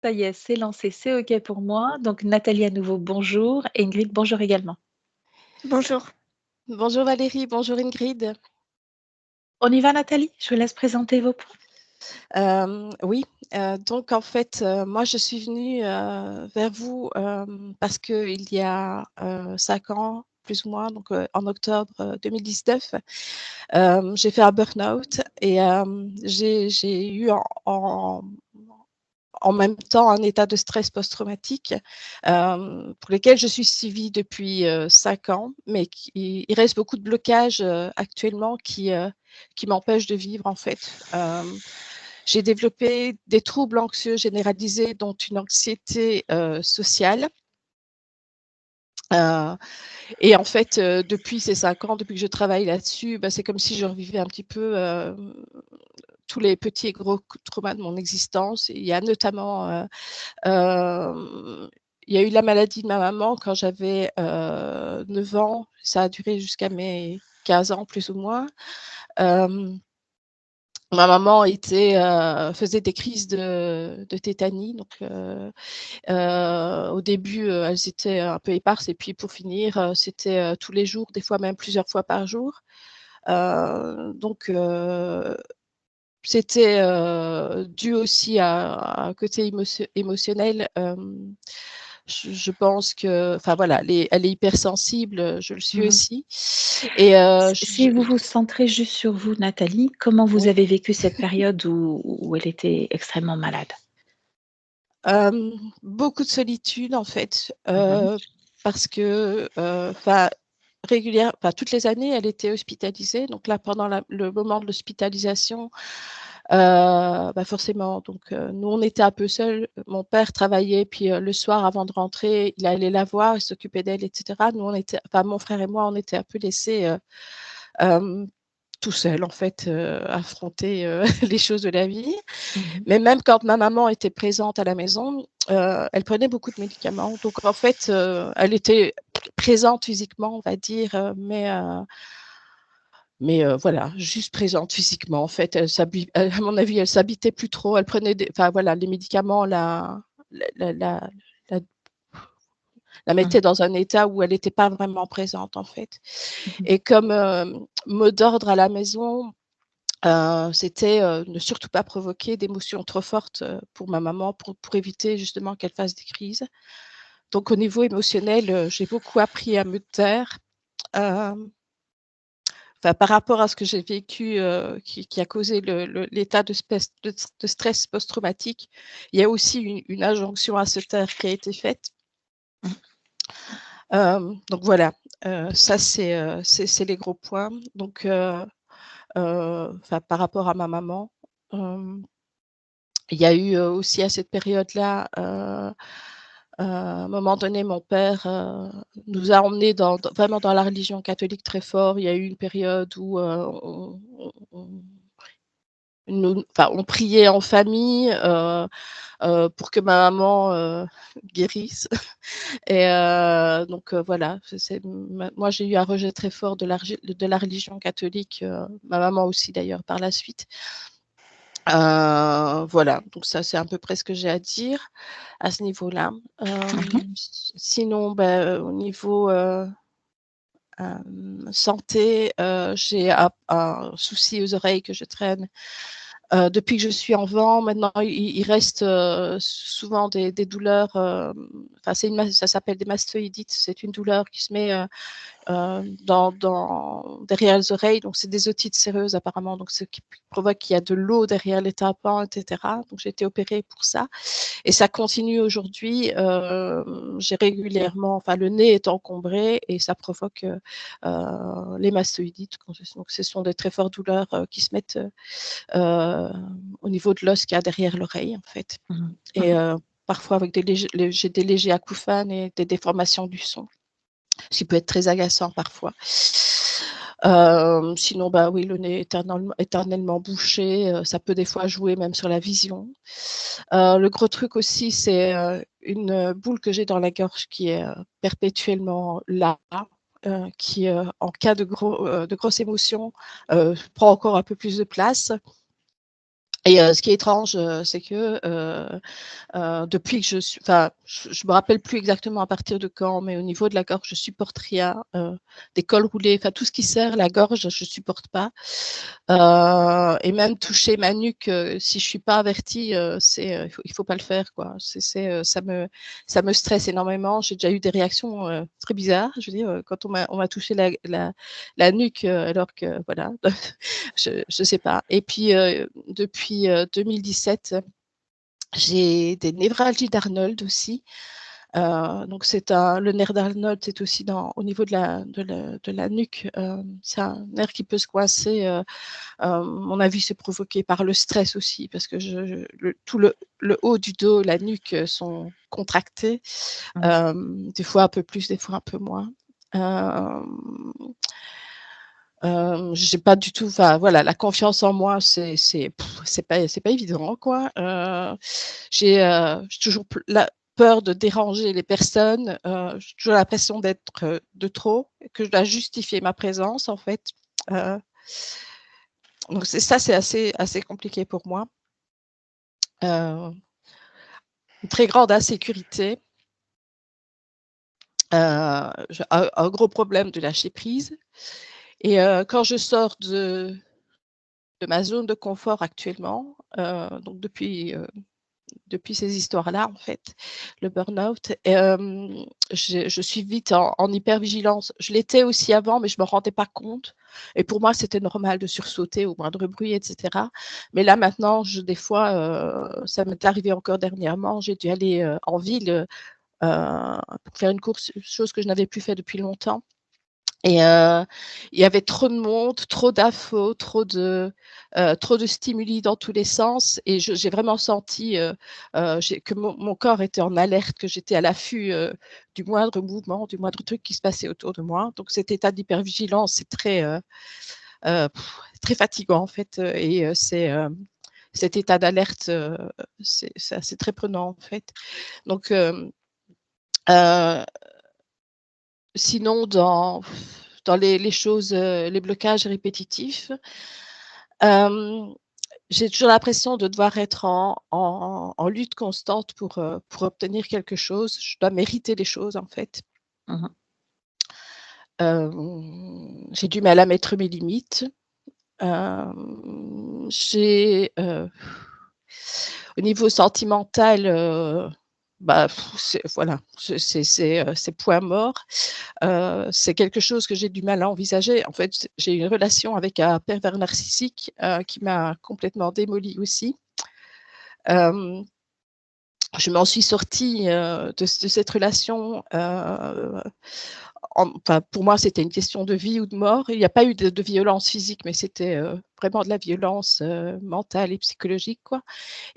Ça y est, c'est lancé, c'est OK pour moi. Donc Nathalie à nouveau, bonjour. Et Ingrid, bonjour également. Bonjour. Bonjour Valérie, bonjour Ingrid. On y va Nathalie? Je vous laisse présenter vos points. Oui, donc en fait, moi je suis venue vers vous parce qu'il y a 5 ans, plus ou moins, donc en octobre 2019, j'ai fait un burn-out et j'ai eu en même temps un état de stress post-traumatique pour lequel je suis suivie depuis 5 ans, mais il reste beaucoup de blocages actuellement qui m'empêchent de vivre en fait. J'ai développé des troubles anxieux généralisés, dont une anxiété sociale. Et en fait, depuis ces 5 ans, depuis que je travaille là-dessus, bah, c'est comme si je revivais un petit peu tous les petits et gros traumas de mon existence. Il y a notamment, il y a eu la maladie de ma maman quand j'avais 9 ans. Ça a duré jusqu'à mes 15 ans, plus ou moins. Ma maman faisait des crises de tétanie. Donc, au début, elles étaient un peu éparses. Et puis, pour finir, c'était tous les jours, des fois même plusieurs fois par jour. Donc, c'était dû aussi à un côté émotionnel. Je pense que, enfin voilà, elle est hypersensible, je le suis Mhm. aussi. Et Si vous vous centrez juste sur vous, Nathalie, comment vous oui. avez vécu cette période où elle était extrêmement malade? Beaucoup de solitude en fait, Mhm. parce que, toutes les années, elle était hospitalisée. Donc là, pendant le moment de l'hospitalisation, forcément, donc nous, on était un peu seuls. Mon père travaillait, puis le soir, avant de rentrer, il allait la voir, il s'occupait d'elle, et cetera. Nous, mon frère et moi, on était un peu laissés tout seuls, en fait, affronter les choses de la vie. Mhm. Mais même quand ma maman était présente à la maison, elle prenait beaucoup de médicaments. Donc, en fait, elle était présente physiquement, on va dire, mais voilà, juste présente physiquement. En fait, à mon avis, elle s'habitait plus trop. Elle prenait voilà, les médicaments la, la, la, la- la mettaient Mhm. dans un état où elle n'était pas vraiment présente, en fait. Mhm. Et comme mot d'ordre à la maison, c'était ne surtout pas provoquer d'émotions trop fortes pour ma maman, pour éviter justement qu'elle fasse des crises. Donc, au niveau émotionnel, j'ai beaucoup appris à me taire. Euh, Par rapport à ce que j'ai vécu, qui a causé l'état de stress post-traumatique, il y a aussi une injonction à se taire qui a été faite. Donc voilà, ça c'est les gros points. Donc, par rapport à ma maman, il y a eu aussi à cette période-là, à un moment donné, mon père nous a emmenés vraiment dans la religion catholique très fort. Il y a eu une période où on priait en famille pour que ma maman guérisse. Et donc voilà, moi j'ai eu un rejet très fort de la religion catholique, ma maman aussi d'ailleurs par la suite. Voilà, donc ça c'est à peu près ce que j'ai à dire à ce niveau-là. Mhm. Sinon, au niveau santé, j'ai un souci aux oreilles que je traîne depuis que je suis enfant. Maintenant, il reste souvent des douleurs. Ça s'appelle des mastoïdites. C'est une douleur qui se met derrière les oreilles. Donc, c'est des otites séreuses apparemment. Donc, ce qui provoque qu'il y a de l'eau derrière les tympans, etc. Donc, j'ai été opérée pour ça. Et ça continue aujourd'hui. J'ai régulièrement, le nez est encombré et ça provoque les mastoïdites. Donc, ce sont des très fortes douleurs qui se mettent au niveau de l'os qu'il y a derrière l'oreille, en fait. Mhm. Et parfois, avec j'ai des légers acouphènes et des déformations du son, ce qui peut être très agaçant parfois. Sinon, oui, le nez éternellement bouché, ça peut des fois jouer même sur la vision. Le gros truc aussi, c'est une boule que j'ai dans la gorge qui est perpétuellement là, qui, en cas de grosse émotion, prend encore un peu plus de place. Et ce qui est étrange, c'est que, depuis que je me rappelle plus exactement à partir de quand, mais au niveau de la gorge, je supporte rien, des cols roulés, enfin tout ce qui serre la gorge, je supporte pas. Et même toucher ma nuque, si je suis pas avertie, il faut pas le faire, quoi. Ça me stresse énormément. J'ai déjà eu des réactions, très bizarres. Je veux dire, quand on m'a touché la nuque, alors que voilà, je sais pas. Et puis, depuis, 2017, j'ai des névralgies d'Arnold aussi. Donc le nerf d'Arnold, c'est aussi au niveau de la nuque. C'est un nerf qui peut se coincer. Mon avis, c'est provoqué par le stress aussi, parce que tout le haut du dos, la nuque, sont contractés. Mmh. Des fois un peu plus, des fois un peu moins. J'ai pas du tout, enfin voilà, la confiance en moi, c'est pas évident, quoi. J'ai toujours la peur de déranger les personnes. J'ai toujours l'impression d'être, de trop, que je dois justifier ma présence, en fait. Heu, donc c'est assez compliqué pour moi. Heu, une très grande insécurité. J'ai un gros problème de lâcher prise. Et quand je sors de ma zone de confort actuellement, donc depuis ces histoires-là, en fait, le burn-out, je suis vite en hypervigilance. Je l'étais aussi avant, mais je me rendais pas compte, et pour moi, c'était normal de sursauter au moindre bruit, et cetera. Mais là, maintenant, des fois, ça m'est arrivé encore dernièrement, j'ai dû aller, en ville, pour faire une course, chose que je n'avais plus fait depuis longtemps. Et il y avait trop de monde, trop d'infos, trop de stimuli dans tous les sens, et j'ai vraiment senti, que mon corps était en alerte, que j'étais à l'affût, du moindre mouvement, du moindre truc qui se passait autour de moi. Donc cet état d'hypervigilance, c'est heu, très fatigant, en fait, et cet état d'alerte, c'est assez très prenant, en fait. Donc heu sinon, dans les choses, les blocages répétitifs, hem, j'ai toujours l'impression de devoir être en lutte constante pour obtenir quelque chose. Je dois mériter les choses, en fait. Mmh mh. J'ai du mal à mettre mes limites. Au niveau sentimental, bah, voilà, c'est point mort. C'est quelque chose que j'ai du mal à envisager. En fait, j'ai une relation avec un pervers narcissique, qui m'a complètement démolie aussi. Hem, je m'en suis sortie, de cette relation, enfin, pour moi, c'était une question de vie ou de mort. Il n'y a pas eu de violence physique, mais c'était, vraiment de la violence, mentale et psychologique, quoi.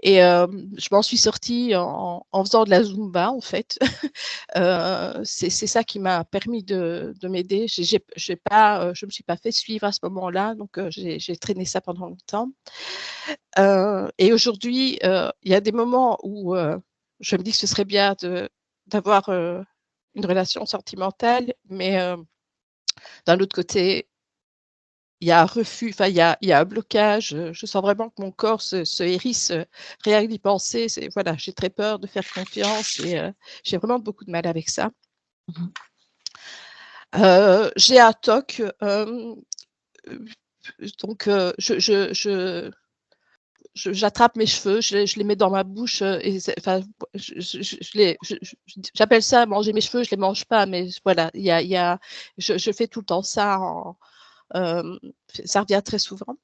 Et je m'en suis sortie en faisant de la Zumba, en fait. C'est ça qui m'a permis de m'aider. J'ai pas, je me suis pas fait suivre à ce moment-là, donc j'ai traîné ça pendant longtemps. Et aujourd'hui, il y a des moments où, je me dis que ce serait bien d'avoir, une relation sentimentale, mais d'un autre côté, il y a un refus, enfin il y a un blocage, je sens vraiment que mon corps se hérisse, rien que d'y penser. Voilà, j'ai très peur de faire confiance, et j'ai vraiment beaucoup de mal avec ça. Mmh. J'ai un TOC, heu, donc j'attrape mes cheveux, je les mets dans ma bouche, et enfin, j'appelle ça manger mes cheveux, je les mange pas, mais voilà, je fais tout le temps ça, hem, ça revient très souvent.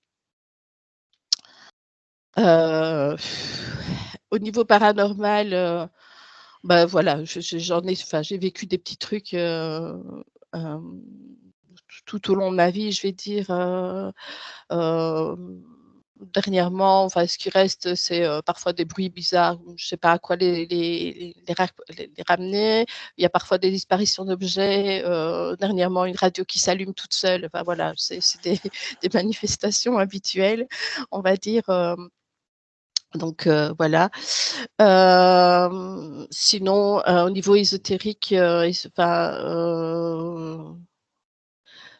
Heu, au niveau paranormal, bah, voilà, j'ai vécu des petits trucs, hem, tout au long de ma vie, je vais dire. Hem, Dernièrement, enfin, ce qui reste, c'est, parfois des bruits bizarres, où je sais pas à quoi les ramener. Il y a parfois des disparitions d'objets, dernièrement une radio qui s'allume toute seule, enfin voilà, c'est des des manifestations habituelles, on va dire. Donc voilà. Sinon, au niveau ésotérique,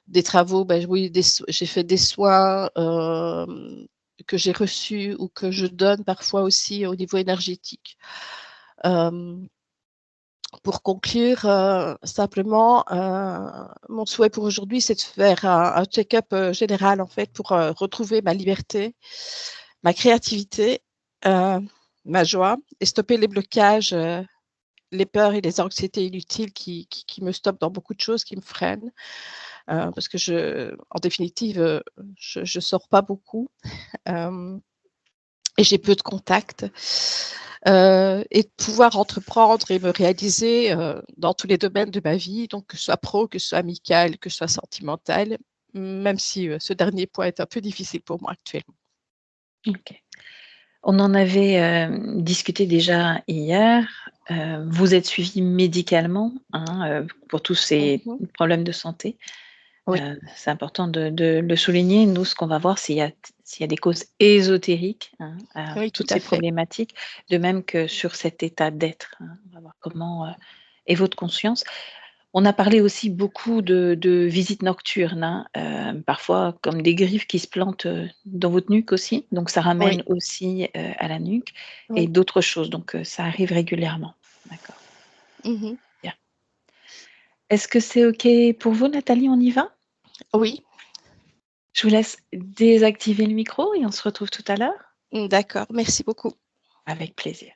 des travaux, bah, oui, j'ai fait des soins, que j'ai reçues ou que je donne parfois aussi au niveau énergétique. Pour conclure, simplement, mon souhait pour aujourd'hui, c'est de faire un check-up général en fait pour retrouver ma liberté, ma créativité, euh, ma joie et stopper les blocages, les peurs et les anxiétés inutiles qui me stoppent dans beaucoup de choses, qui me freinent. Parce que en définitive, je sors pas beaucoup. Et j'ai peu de contacts. Et de pouvoir entreprendre et me réaliser dans tous les domaines de ma vie, donc que ce soit pro, que ce soit amical, que ce soit sentimental, même si ce dernier point est un peu difficile pour moi actuellement. OK. On en avait, discuté déjà hier. Vous êtes suivi médicalement, hein, pour tous ces Mhm. problèmes de santé. Oui, C'est important de le souligner. Nous, ce qu'on va voir, s'il y a des causes ésotériques, hein, à oui, tout toutes à ces fait. problématiques, de même que sur cet état d'être, hein. On va voir comment, est votre conscience. On a parlé aussi beaucoup de visites nocturnes, hein, parfois comme des griffes qui se plantent, dans votre nuque aussi, donc ça Oui, ramène aussi, à la nuque et oui. d'autres choses, donc ça arrive régulièrement. D'accord, Mhm. bien. Est-ce que c'est OK pour vous, Nathalie? On y va? Oui, Je vous laisse désactiver le micro et on se retrouve tout à l'heure? d'accord. Merci beaucoup. Avec plaisir.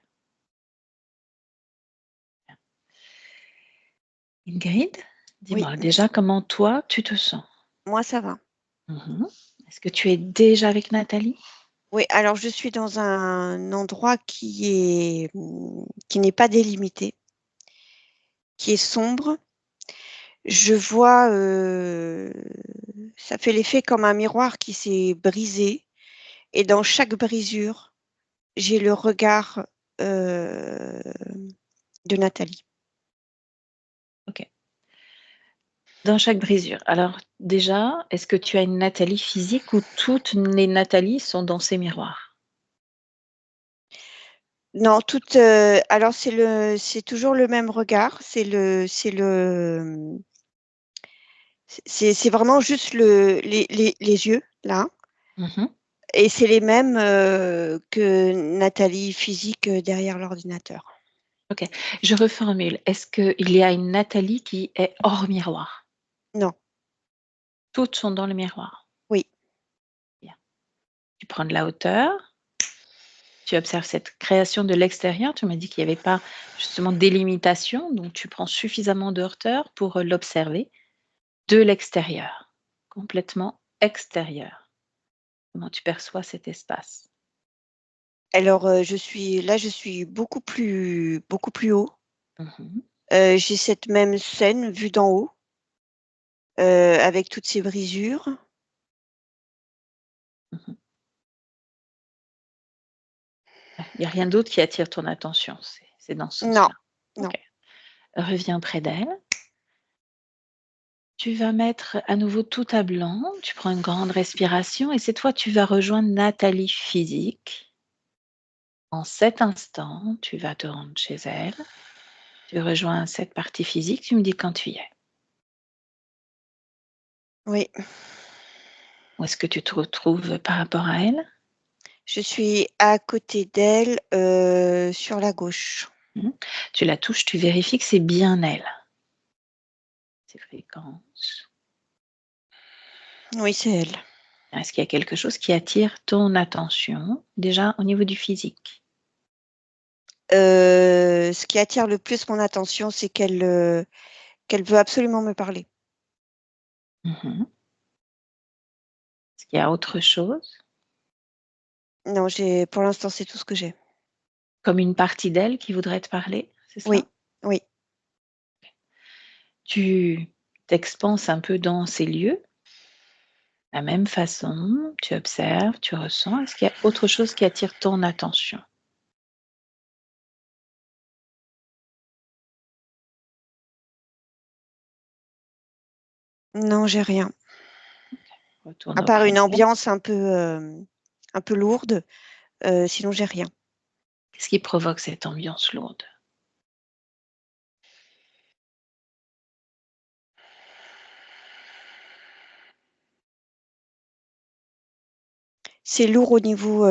Ingrid, Oui, dis-moi déjà comment toi tu te sens? moi ça va. Mmh. Est-ce que tu es déjà avec Nathalie? Oui, alors je suis dans un endroit qui n'est pas délimité, qui est sombre. Je vois, ça fait l'effet comme un miroir qui s'est brisé et dans chaque brisure, j'ai le regard, heu, de Nathalie. OK. Dans chaque brisure. Alors déjà, est-ce que tu as une Nathalie physique ou toutes les Nathalie sont dans ces miroirs? Non, alors c'est toujours le même regard, c'est vraiment juste les yeux là. Mmh. Et c'est les mêmes, que Nathalie physique, derrière l'ordinateur. OK. Je reformule. Est-ce qu'il y a une Nathalie qui est hors miroir? Non, Toutes sont dans le miroir. oui. Bien. Tu prends de la hauteur, tu observes cette création de l'extérieur. Tu m'as dit qu'il n'y avait pas justement de délimitation, donc tu prends suffisamment de hauteur pour, l'observer de l'extérieur, complètement extérieur. Comment tu perçois cet espace? Alors, je suis beaucoup plus haut. Mmh. J'ai cette même scène vue d'en haut, avec toutes ces brisures. Mmh. Il y a rien d'autre qui attire ton attention, c'est dans ce Non, sens-là. non. OK. Reviens près d'elle. Tu vas mettre à nouveau tout à blanc, tu prends une grande respiration et cette fois tu vas rejoindre Nathalie physique. En cet instant, tu vas te rendre chez elle, tu rejoins cette partie physique, tu me dis quand tu y es. Oui, Où est-ce que tu te retrouves par rapport à elle? je suis à côté d'elle, sur la gauche. Mmh. Tu la touches, tu vérifies que c'est bien elle. Ses fréquences. Oui, c'est elle. Est-ce qu'il y a quelque chose qui attire ton attention, déjà au niveau du physique? Ce qui attire le plus mon attention, c'est qu'elle veut absolument me parler. Mmh. Est-ce qu'il y a autre chose? Non, pour l'instant, c'est tout ce que j'ai. Comme une partie d'elle qui voudrait te parler, c'est Oui, ça? oui. Tu t'expanses un peu dans ces lieux, la même façon, tu observes, tu ressens. Est-ce qu'il y a autre chose qui attire ton attention? Non, j'ai rien. Retourne À part auprès une d'elle. ambiance un peu lourde, sinon j'ai rien. Qu'est-ce qui provoque cette ambiance lourde? C'est lourd au niveau,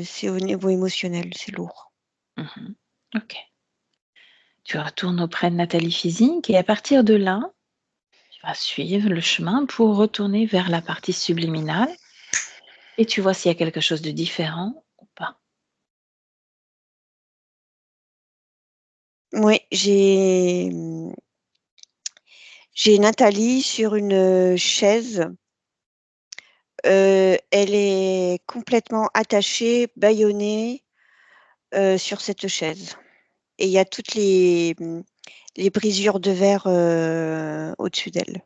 c'est au niveau émotionnel, c'est lourd. Mhm. Ok. Tu retournes auprès de Nathalie physique et à partir de là, tu vas suivre le chemin pour retourner vers la partie subliminale et tu vois s'il y a quelque chose de différent ou pas. Oui, j'ai Nathalie sur une chaise. Elle est complètement attachée, bâillonnée sur cette chaise. Et il y a toutes les brisures de verre au-dessus d'elle.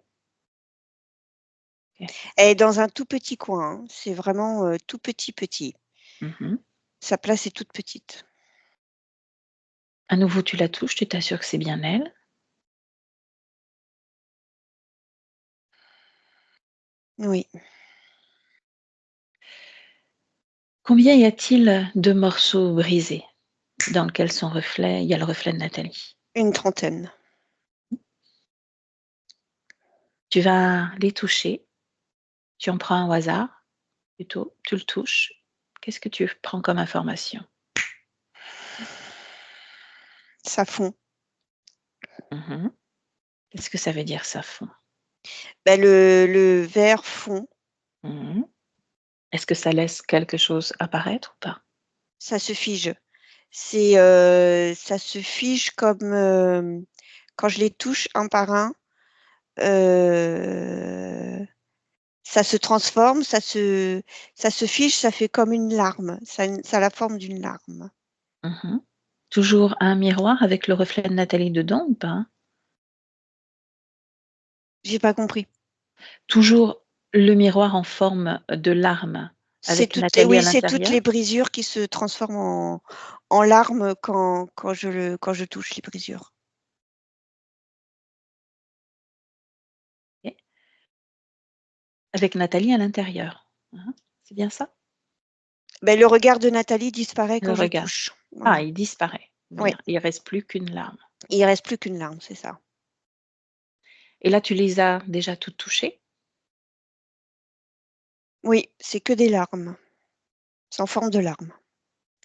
Ok. Elle est dans un tout petit coin, hein. C'est vraiment tout petit, petit. Mhm. Sa place est toute petite. À nouveau, tu la touches, tu t'assures que c'est bien elle. Oui. Combien y a-t-il de morceaux brisés dans lequel son reflet, il y a le reflet de Nathalie? Une trentaine. Tu vas les toucher, tu en prends un au hasard, plutôt, tu le touches. Qu'est-ce que tu prends comme information? Ça fond. Mhm. Qu'est-ce que ça veut dire ça fond? Ben, le verre fond. Mhm. Est-ce que ça laisse quelque chose apparaître ou pas? Ça se fige. Ça se fige comme quand je les touche un par un, ça se transforme, ça se fige, ça fait comme une larme. Ça a la forme d'une larme. Mhm. Toujours un miroir avec le reflet de Nathalie dedans ou pas? J'ai pas compris. Toujours le miroir en forme de larme avec Nathalie à Oui, c'est toutes l'intérieur? les brisures qui se transforment en larmes quand je touche les brisures. Ok. Avec Nathalie à l'intérieur. Mhm. C'est bien ça? Ben, le regard de Nathalie disparaît Le quand je regard. touche. Ah, Voilà. il disparaît. Oui, Bien. Il reste plus qu'une larme. il reste plus qu'une larme, c'est ça. Et là, tu les as déjà toutes touchées? Oui, c'est que des larmes. C'est en forme de larmes.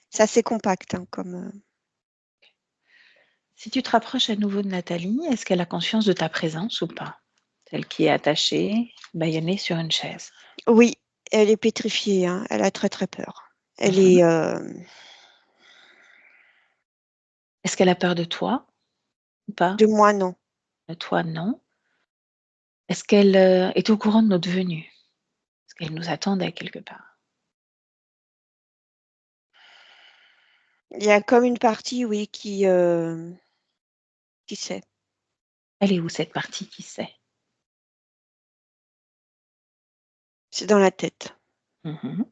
C'est assez compact, hein, comme. Si tu te rapproches à nouveau de Nathalie, est-ce qu'elle a conscience de ta présence ou pas? Celle qui est attachée, bâillonnée sur une chaise. Oui, elle est pétrifiée, hein. Elle a très très peur. Elle Mhm. est. Est-ce qu'elle a peur de toi ou pas? De moi, non. De toi, non. Est-ce qu'elle est au courant de notre venue? Est-ce qu'elle nous attendait quelque part? Il y a comme une partie, oui, qui sait. Elle est où cette partie qui sait? C'est dans la tête. Mhm.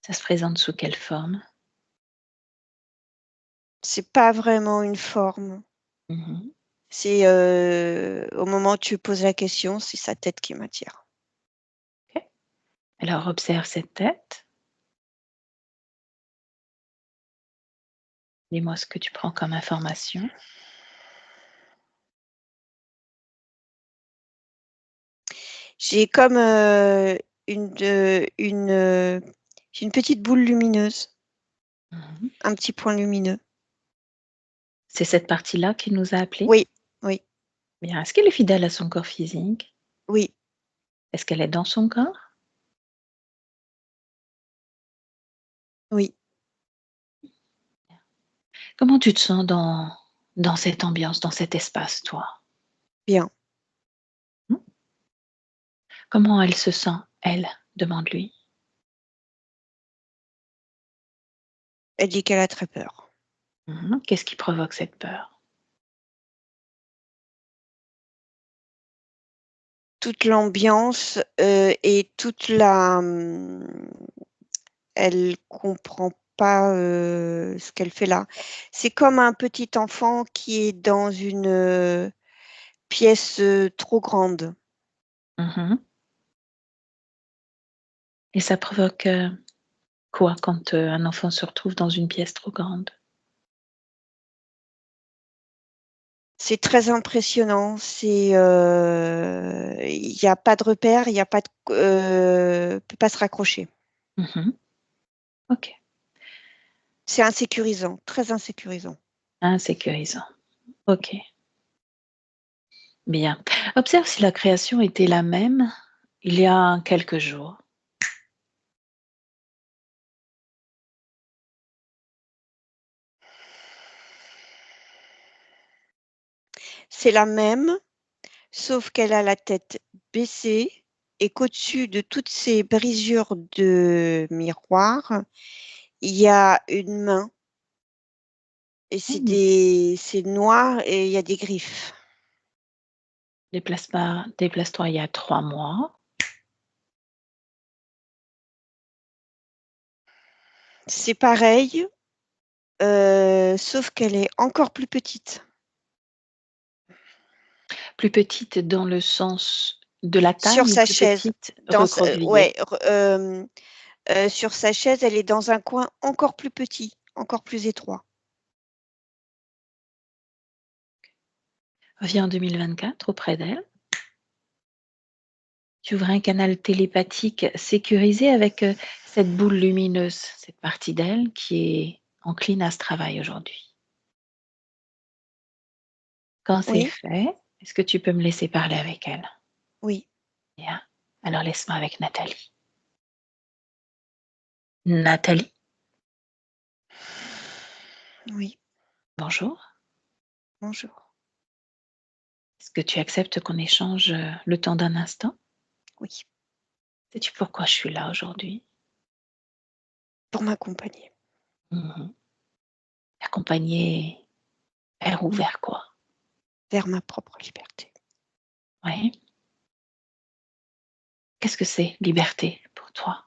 Ça se présente sous quelle forme? C'est pas vraiment une forme. Mhm. C'est au moment où tu poses la question, c'est sa tête qui m'attire. Ok. Alors observe cette tête. Dis-moi ce que tu prends comme information. J'ai comme j'ai une petite boule lumineuse, Mhm. un petit point lumineux. C'est cette partie-là qui nous a appelés? Oui, oui, Bien. Est-ce qu'elle est fidèle à son corps physique? oui, Est-ce qu'elle est dans son corps? oui. Comment tu te sens dans cette ambiance, dans cet espace, toi? Bien. Hmm. Comment elle se sent, elle? Demande-lui. Elle dit qu'elle a très peur. Mhm. Qu'est-ce qui provoque cette peur? Toute l'ambiance et toute la. Elle comprend pas ce qu'elle fait là. C'est comme un petit enfant qui est dans une pièce trop grande. Mhm. Et ça provoque quoi quand un enfant se retrouve dans une pièce trop grande? C'est très impressionnant. Il y a pas de repère, il y a pas de peut pas se raccrocher. Mmh. OK. C'est insécurisant, très insécurisant. Insécurisant. OK, bien. Observe si la création était la même il y a quelques jours. C'est la même, sauf qu'elle a la tête baissée et qu'au-dessus de toutes ces brisures de miroir, il y a une main et Mmh. c'est noir et il y a des griffes. Déplace-toi il y a 3 mois. C'est pareil, sauf qu'elle est encore plus petite. Plus petite dans le sens de la Sur taille ou sa plus chaise, petite recroquevillée? ouais, sur sa chaise, elle est dans un coin encore plus petit, encore plus étroit. Reviens en 2024 auprès d'elle. Tu ouvres un canal télépathique sécurisé avec, cette boule lumineuse, cette partie d'elle qui est encline à ce travail aujourd'hui. Quand c'est Oui, fait, est-ce que tu peux me laisser parler avec elle? oui, Bien. Alors laisse-moi avec Nathalie. Nathalie, oui, bonjour. bonjour. Est-ce que tu acceptes qu'on échange, le temps d'un instant? Oui, Sais-tu pourquoi je suis là aujourd'hui? pour m'accompagner. Mmh. Accompagner vers où? Vers quoi? Vers ma propre liberté. Oui. Qu'est-ce que c'est liberté pour toi?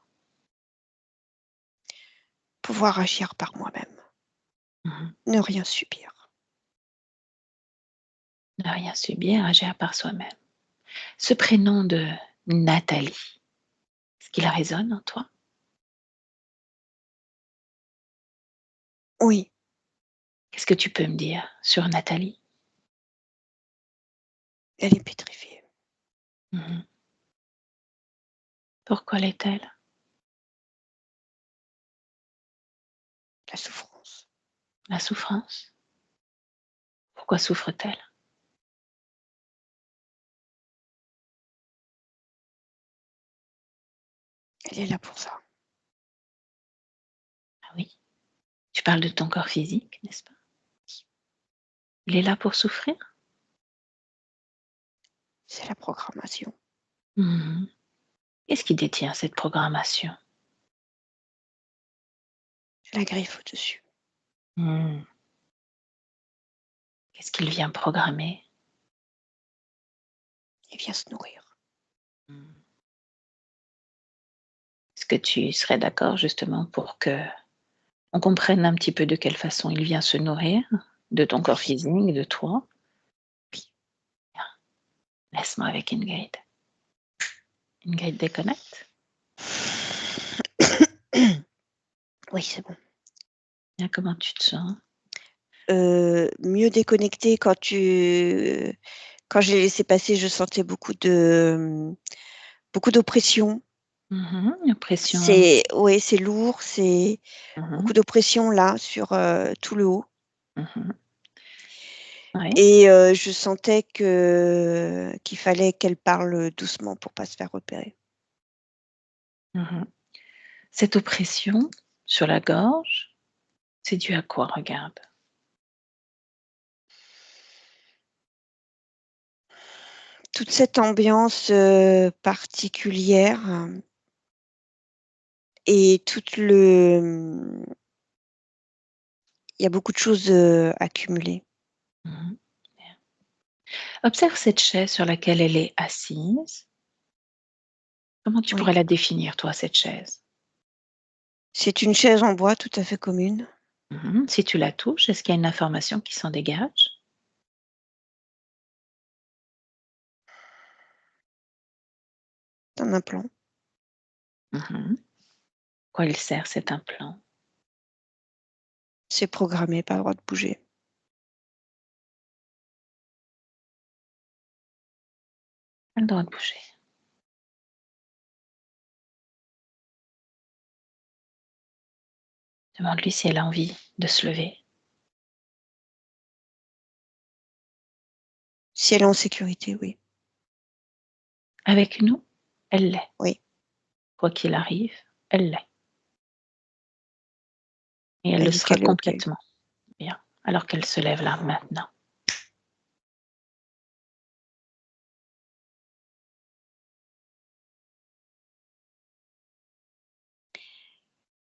Pouvoir agir par moi-même, Mmh. ne rien subir. Ne rien subir, agir par soi-même. Ce prénom de Nathalie, est-ce qu'il résonne en toi? Oui, Qu'est-ce que tu peux me dire sur Nathalie? elle est pétrifiée. Mmh. Pourquoi l'est-elle? La souffrance. La souffrance? Pourquoi souffre-t-elle? Elle est là pour ça. Ah oui, tu parles de ton corps physique, n'est-ce pas? Il est là pour souffrir? C'est la programmation. Mmh. Qu'est-ce qui détient cette programmation? La griffe au-dessus. Mmh. Qu'est-ce qu'il vient programmer? Il vient se nourrir. Mmh. Est-ce que tu serais d'accord justement pour que on comprenne un petit peu de quelle façon il vient se nourrir? De ton corps Oui, physique, de toi? oui. Bien, laisse-moi avec Ingrid. Ingrid déconnecte. Oui, c'est bon. Bien, comment tu te sens? Mieux déconnecté quand je l'ai laissé passer, je sentais beaucoup d'oppression. Mmh. Impression. C'est ouais, c'est lourd, c'est Mmh. beaucoup d'oppression là sur, tout le haut Mmh. Oui. et je sentais qu'il fallait qu'elle parle doucement pour pas se faire repérer. Mmh. Cette oppression sur la gorge, c'est dû à quoi? Regarde. Toute cette ambiance, particulière et il y a beaucoup de choses, accumulées. Mmh. Bien. Observe cette chaise sur laquelle elle est assise. Comment tu Oui. pourrais la définir toi, cette chaise? C'est une chaise en bois tout à fait commune, Mmh. Si tu la touches, est-ce qu'il y a une information qui s'en dégage? un implant. Mmh. Quoi il sert cet implant? C'est programmé, pas le droit de bouger. Elle a le droit de bouger. Demande-lui si elle a envie de se lever. Si elle est en sécurité, oui. Avec nous, elle l'est. Oui. Quoi qu'il arrive, elle l'est. Et elle Elle le dit sera qu'elle est OK. complètement. Bien. Alors qu'elle se lève là, maintenant.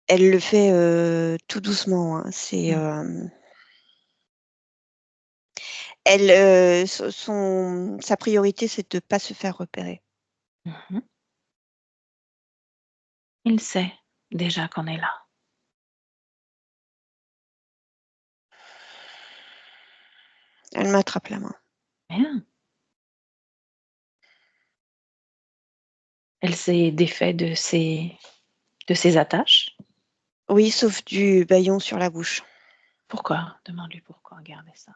Elle le fait, tout doucement, hein. C'est, elle, sa priorité, c'est de pas se faire repérer. Mmh. Il sait déjà qu'on est là. Elle m'attrape la main. Bien. Elle s'est défait de ses attaches. Oui, sauf du bâillon sur la bouche. Pourquoi? Demande-lui pourquoi, regardez ça.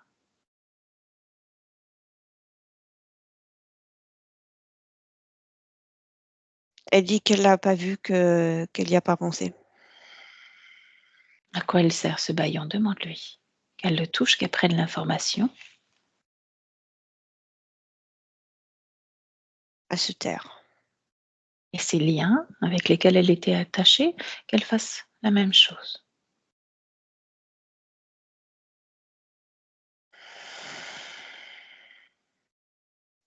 Elle dit qu'elle l'a pas vu, qu'elle y a pas pensé. À quoi il sert ce bâillon? Demande-lui. Qu'elle le touche, qu'elle prenne l'information. À se taire. Et ces liens avec lesquels elle était attachée, qu'elle fasse la même chose.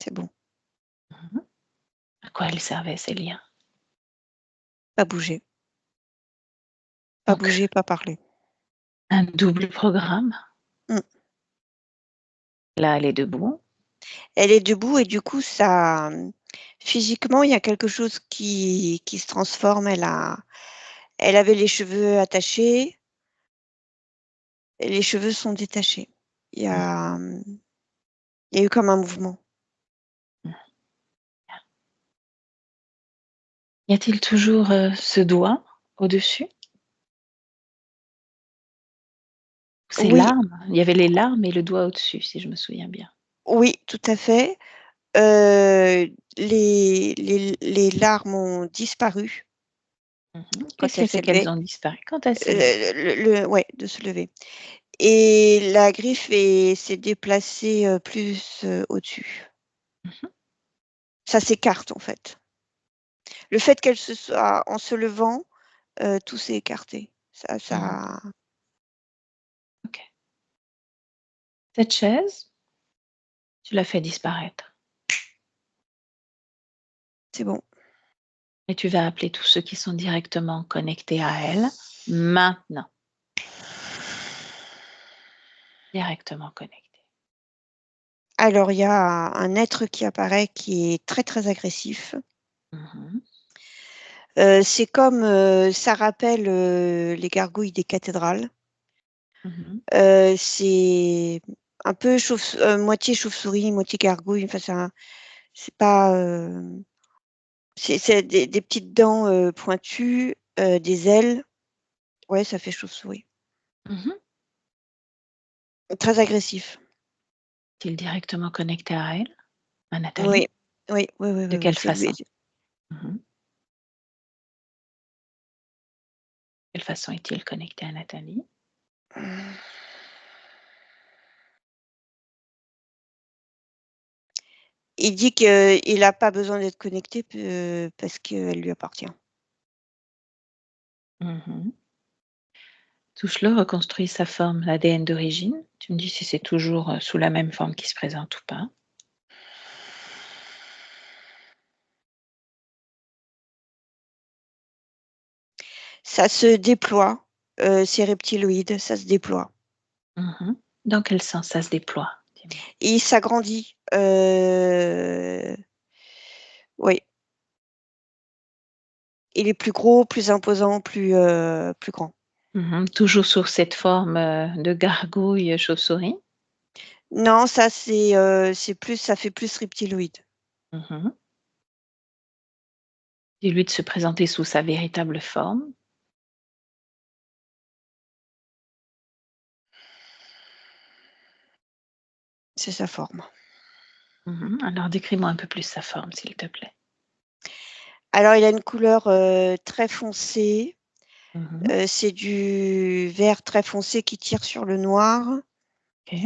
C'est bon. Mmh. À quoi ils servaient ces liens? Pas bouger. Pas Donc bouger, pas parler. un double programme. Mmh. Là, elle est debout. Elle est debout et du coup, ça, physiquement, il y a quelque chose qui se transforme. Elle avait les cheveux attachés et les cheveux sont détachés. Il y Mmh. a, il y a eu comme un mouvement. Mmh. Y a-t-il toujours, ce doigt au-dessus? Ces Oui, larmes? Il y avait les larmes et le doigt au-dessus, si je me souviens bien. oui, tout à fait. Les larmes ont disparu Mmh. Qu'est-ce quand qui elle a fait s'est qu'elles levée. ont disparu? Quand elle s'est levée. Ouais, de se lever et la griffe s'est déplacée, plus, au-dessus. Mmh. Ça s'écarte, en fait. Le fait qu'elle se soit en se levant, tout s'est écarté. Mmh. Ça OK. Cette chaise, tu l'as fait disparaître c'est bon. et tu vas appeler tous ceux qui sont directement connectés à elle, maintenant. Directement connectés. Alors il y a un être qui apparaît qui est très, très agressif. Mmh. C'est comme, ça rappelle, les gargouilles des cathédrales. Mmh. C'est un peu moitié chauve-souris, moitié gargouille, enfin c'est pas, c'est des petites dents, pointues, des ailes. Ouais, ça fait chauve-souris. Mmh. Très agressif. Est-il directement connecté à elle? À Nathalie? Oui. Oui, oui, oui, De oui, oui, quelle c'est lui. façon? Mmh. Quelle façon est-il connecté à Nathalie? Il dit qu'il a pas besoin d'être connecté parce qu'elle lui appartient. Mmh. Touche-le, reconstruis sa forme, l'ADN d'origine. Tu me dis si c'est toujours, sous la même forme qui se présente ou pas. Ça se déploie, c'est reptiloïde, ça se déploie. Mmh. Dans quel sens ça se déploie? Dis-moi. Il s'agrandit, oui, il est plus gros, plus imposant, plus grand. Mmh. Toujours sur cette forme, de gargouille, chauve-souris? Non, ça c'est plus ça fait plus reptiloïde. Mmh. Dis-lui de se présenter sous sa véritable forme. C'est sa forme. Alors décris-moi un peu plus sa forme, s'il te plaît. Alors, il a une couleur très foncée. Mhm. C'est du vert très foncé qui tire sur le noir. Ok.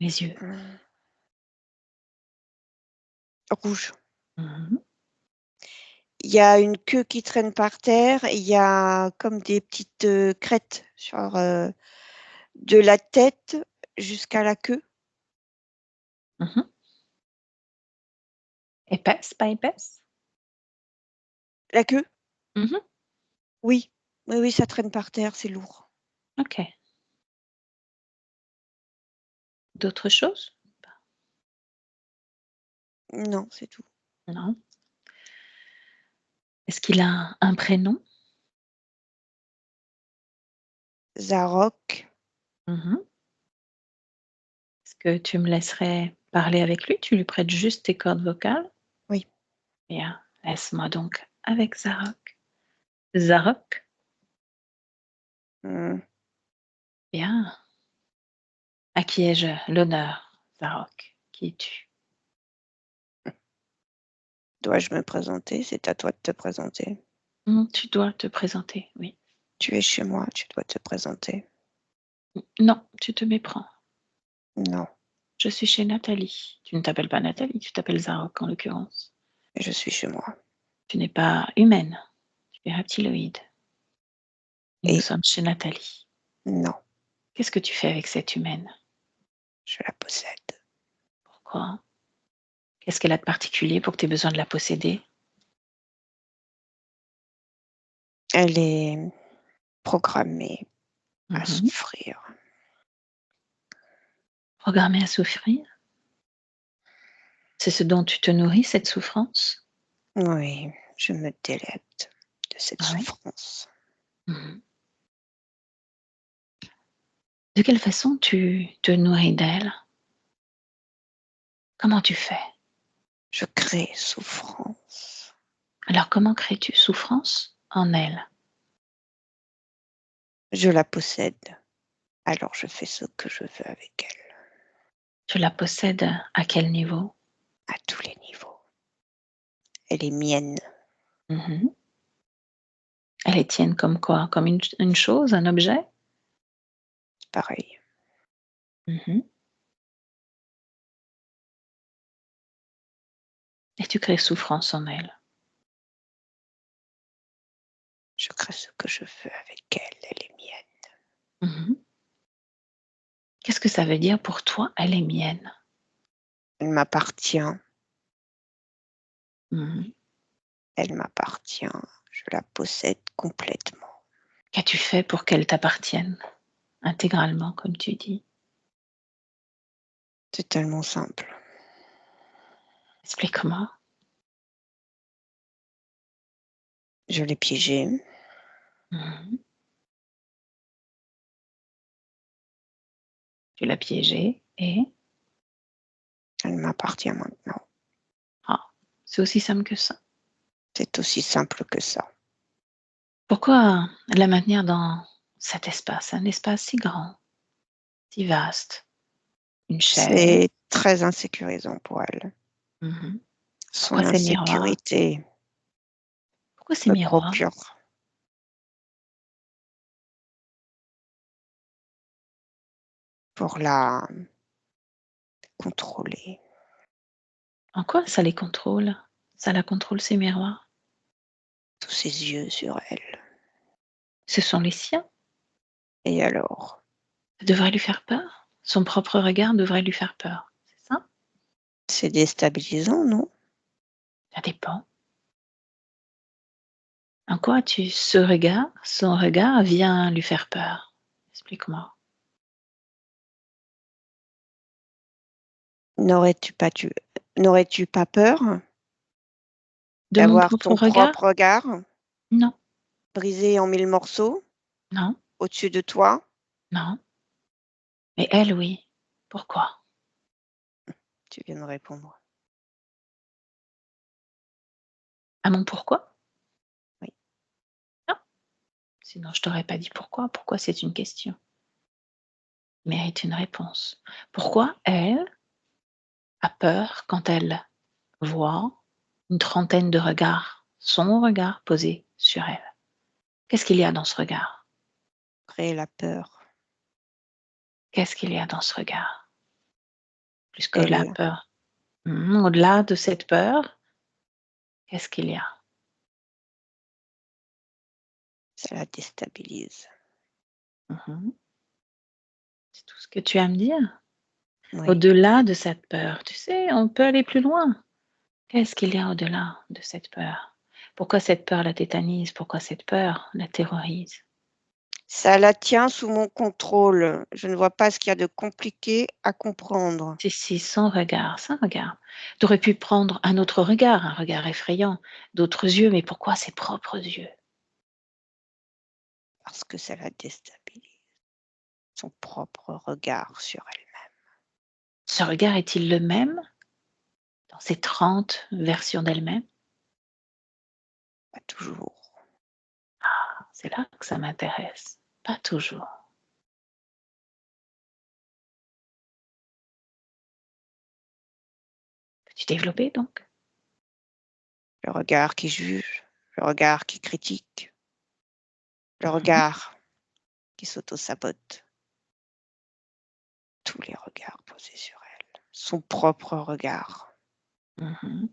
Les yeux. Rouge. Mhm. Il y a une queue qui traîne par terre. Il y a comme des petites crêtes sur de la tête jusqu'à la queue. Mhm. Épaisse, pas épaisse? La queue? Mhm. Oui. Oui, oui, ça traîne par terre, c'est lourd. Ok. D'autres choses? Non, c'est tout. Non. Est-ce qu'il a un prénom? Zarok. Mhm. Est-ce que tu me laisserais parler avec lui? Tu lui prêtes juste tes cordes vocales? Oui. Bien. Laisse-moi donc avec Zarok. Zarok? Hmm. Bien. À qui ai-je l'honneur, Zarok? Qui es-tu? Dois-je me présenter? C'est à toi de te présenter. Tu dois te présenter, oui. Tu es chez moi, tu dois te présenter. Non, tu te méprends. Non, Je suis chez Nathalie. Tu ne t'appelles pas Nathalie, tu t'appelles Zarok en l'occurrence. je suis chez moi. Tu n'es pas humaine, tu es reptiloïde. Et nous Et sommes chez Nathalie. non, Qu'est-ce que tu fais avec cette humaine? je la possède. Pourquoi? Qu'est-ce qu'elle a de particulier pour que tu aies besoin de la posséder? Elle est programmée à Mhm. souffrir. Programmée à souffrir? C'est ce dont tu te nourris, cette souffrance? Oui, je me délecte de cette Ah oui? souffrance. Mhm. De quelle façon tu te nourris d'elle? Comment tu fais? Je crée souffrance. Alors comment crées-tu souffrance en elle? Je la possède. Alors je fais ce que je veux avec elle, Tu la possèdes à quel niveau? à tous les niveaux. Elle est mienne. Mhm. Elle est tienne comme quoi? Comme une chose, un objet? Pareil. Mhm. Et tu crées souffrance en elle. Je crée ce que je veux avec elle. Elle est mienne. Mhm. Qu'est-ce que ça veut dire pour toi, elle est mienne? Elle m'appartient. Mhm. Elle m'appartient. Je la possède complètement. Qu'as-tu fait pour qu'elle t'appartienne intégralement, comme tu dis? C'est tellement simple. Explique-moi. Je l'ai piégée. Mhm. Tu l'as piégée et Elle m'appartient maintenant. ah, c'est aussi simple que ça. C'est aussi simple que ça. Pourquoi la maintenir dans cet espace, un espace si grand, si vaste, une chaise? C'est très insécurisant pour elle. Mhm. Son Pourquoi ces miroirs? insécurité Pourquoi ces me miroirs? procure pour la contrôler. En quoi ça les contrôle? Ça la contrôle ces miroirs? Tous ses yeux sur elle. Ce sont les siens. Et alors, Ça devrait lui faire peur. Son propre regard devrait lui faire peur. C'est ça? c'est déstabilisant, non? Ça dépend. En quoi ce regard, son regard vient lui faire peur? Explique-moi. N'aurais-tu pas peur De mon d'avoir propre ton regard? propre regard Non, brisé en mille morceaux non, au-dessus de toi? non. Mais elle, oui. Pourquoi? Tu viens de répondre. À mon pourquoi? Oui. Non. Sinon, je t'aurais pas dit pourquoi. Pourquoi, c'est une question. Mérite une réponse. Pourquoi elle a peur quand elle voit une trentaine de regards, son regard posé sur elle. Qu'est-ce qu'il y a dans ce regard? Créer la peur. Qu'est-ce qu'il y a dans ce regard? Plus Elle qu'au-delà est, de peur. Au-delà de cette peur, qu'est-ce qu'il y a? ça la déstabilise. Mhm. C'est tout ce que tu as à me dire? Oui. Au-delà de cette peur, tu sais, on peut aller plus loin. Qu'est-ce qu'il y a au-delà de cette peur? Pourquoi cette peur la tétanise? Pourquoi cette peur la terrorise? Ça la tient sous mon contrôle. Je ne vois pas ce qu'il y a de compliqué à comprendre. Si, son regard, son regard. Tu aurais pu prendre un autre regard, un regard effrayant, d'autres yeux, mais pourquoi ses propres yeux? Parce que ça la déstabilise. Son propre regard sur elle. Ce regard est-il le même dans ses 30 versions d'elle-même? Pas toujours. C'est là que ça m'intéresse. Pas toujours. Peux-tu développer donc? Le regard qui juge, le regard qui critique, le Mhm. regard qui s'auto-sabote. Tous les regards posés sur elle. Son propre regard. Mhm.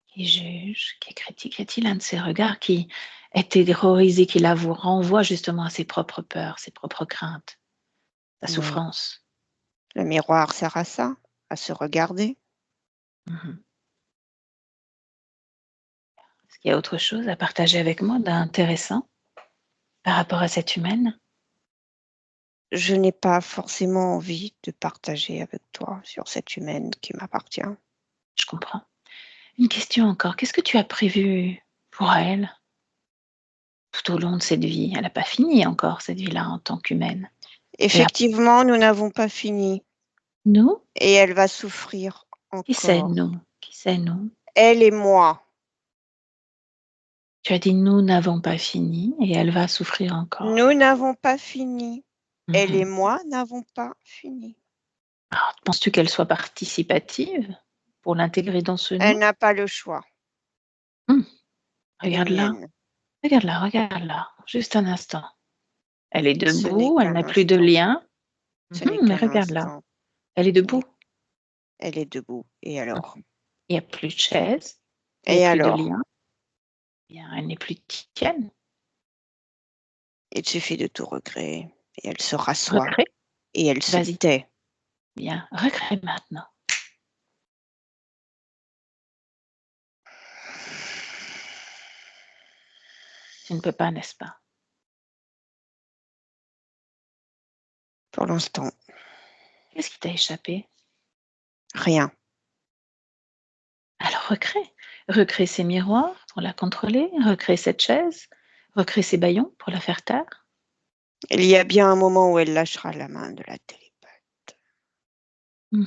Qui juge, qui critique. Y a-t-il un de ces regards qui est terrorisé, qui la vous renvoie justement à ses propres peurs, ses propres craintes, sa Oui. souffrance? Le miroir sert à ça, à se regarder. Mhm. Est-ce qu'il y a autre chose à partager avec moi d'intéressant par rapport à cette humaine? Je n'ai pas forcément envie de partager avec toi sur cette humaine qui m'appartient. Je comprends. Une question encore. Qu'est-ce que tu as prévu pour elle tout au long de cette vie? Elle n'a pas fini encore, cette vie-là, en tant qu'humaine. Effectivement, nous n'avons pas fini Nous? et elle va souffrir Qui c'est encore. nous? Qui c'est nous? Elle et moi. Tu as dit nous n'avons pas fini et elle va souffrir encore. Nous n'avons pas fini. Elle et Mhm. moi n'avons pas fini. Alors, penses-tu qu'elle soit participative pour l'intégrer dans ce Elle nous? n'a pas le choix. Hum, Elle est Regarde-la, mienne. regarde-la, regarde-la. Juste un instant. Elle est Ce n'est debout, elle qu'un n'a plus de instant. lien. Ce n'est Mais qu'un regarde-la. instant. Elle est debout. Elle est debout. Et alors? Il n'y a plus de chaise, il n'y a Et plus de alors? lien. Bien, elle n'est plus tienne. Il suffit de tout recréer. Et elle se rassoit. Recrée. Et elle se Vas-y. tait. Bien, recrée maintenant. Tu ne peux pas, n'est-ce pas? Pour l'instant, Qu'est-ce qui t'a échappé? rien. Alors recrée. Recrée ces miroirs pour la contrôler, recrée cette chaise, recrée ces baillons pour la faire taire. Il y a bien un moment où elle lâchera la main de la télépathe. Hum,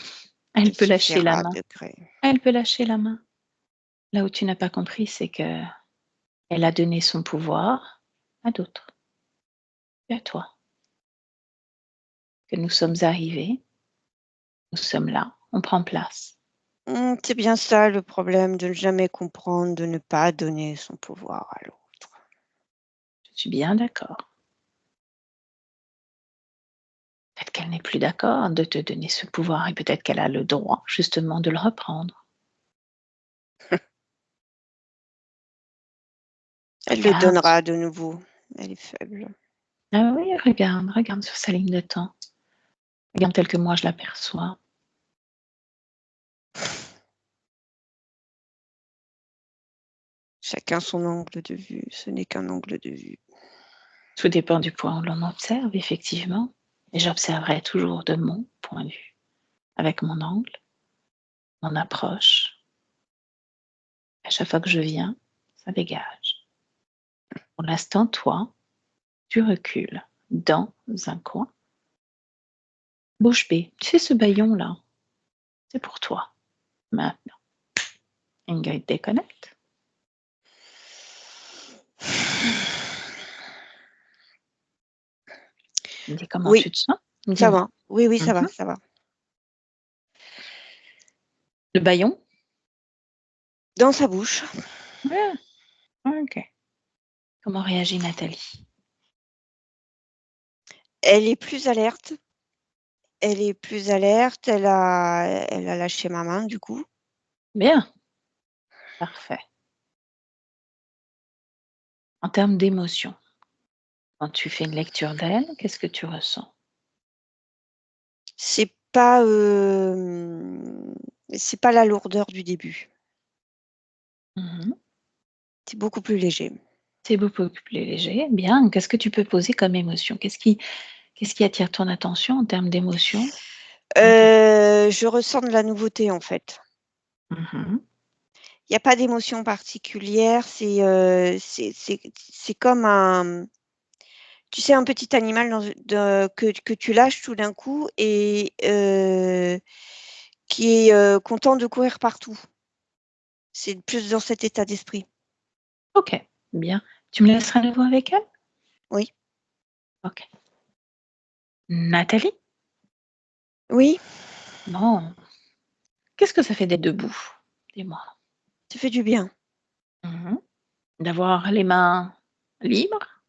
Elle Il peut lâcher la suffira main. de créer. Elle peut lâcher la main. Là où tu n'as pas compris, c'est que elle a donné son pouvoir à d'autres, et à toi. Que nous sommes arrivés, nous sommes là, on prend place. C'est bien ça le problème, de ne jamais comprendre, de ne pas donner son pouvoir à l'autre. Je suis bien d'accord. Peut-être qu'elle n'est plus d'accord de te donner ce pouvoir et peut-être qu'elle a le droit justement de le reprendre. Elle le Regarde. donnera de nouveau. Elle est faible. Ah oui, regarde, regarde sur sa ligne de temps. Regarde telle que moi je l'aperçois. Chacun son angle de vue. Ce n'est qu'un angle de vue. Tout dépend du point où l'on observe, effectivement. Et j'observerai toujours de mon point de vue, avec mon angle, mon approche. À chaque fois que je viens, ça dégage. Pour l'instant, toi, tu recules dans un coin. Bouche bée. Tu sais, ce baillon-là, c'est pour toi. Maintenant, Ingrid déconnecte. Tu me dis comment Oui, tu te sens? ça Dis-moi. va. Oui, ça va, Mhm. ça va. Le bâillon? Dans sa bouche. Ah, OK. Comment réagit Nathalie? Elle est plus alerte. Elle a lâché ma main du coup. Bien, parfait. En termes d'émotion, quand tu fais une lecture d'elle, qu'est-ce que tu ressens? C'est pas, c'est pas la lourdeur du début. Mmh. C'est beaucoup plus léger. C'est beaucoup plus léger. Bien. Qu'est-ce que tu peux poser comme émotion? Qu'est-ce qui attire ton attention en termes d'émotion? Nathalie? Je ressens de la nouveauté, en fait. Mmh. Il y a pas d'émotion particulière, c'est comme un, tu sais, un petit animal que tu lâches tout d'un coup et qui est, content de courir partout. C'est plus dans cet état d'esprit. OK, bien. Tu me laisseras à nouveau avec elle? Oui. OK. Nathalie? Oui, Bon, qu'est-ce que ça fait d'être debout? Dis-moi. ça fait du bien. Mmh. D'avoir les mains libres?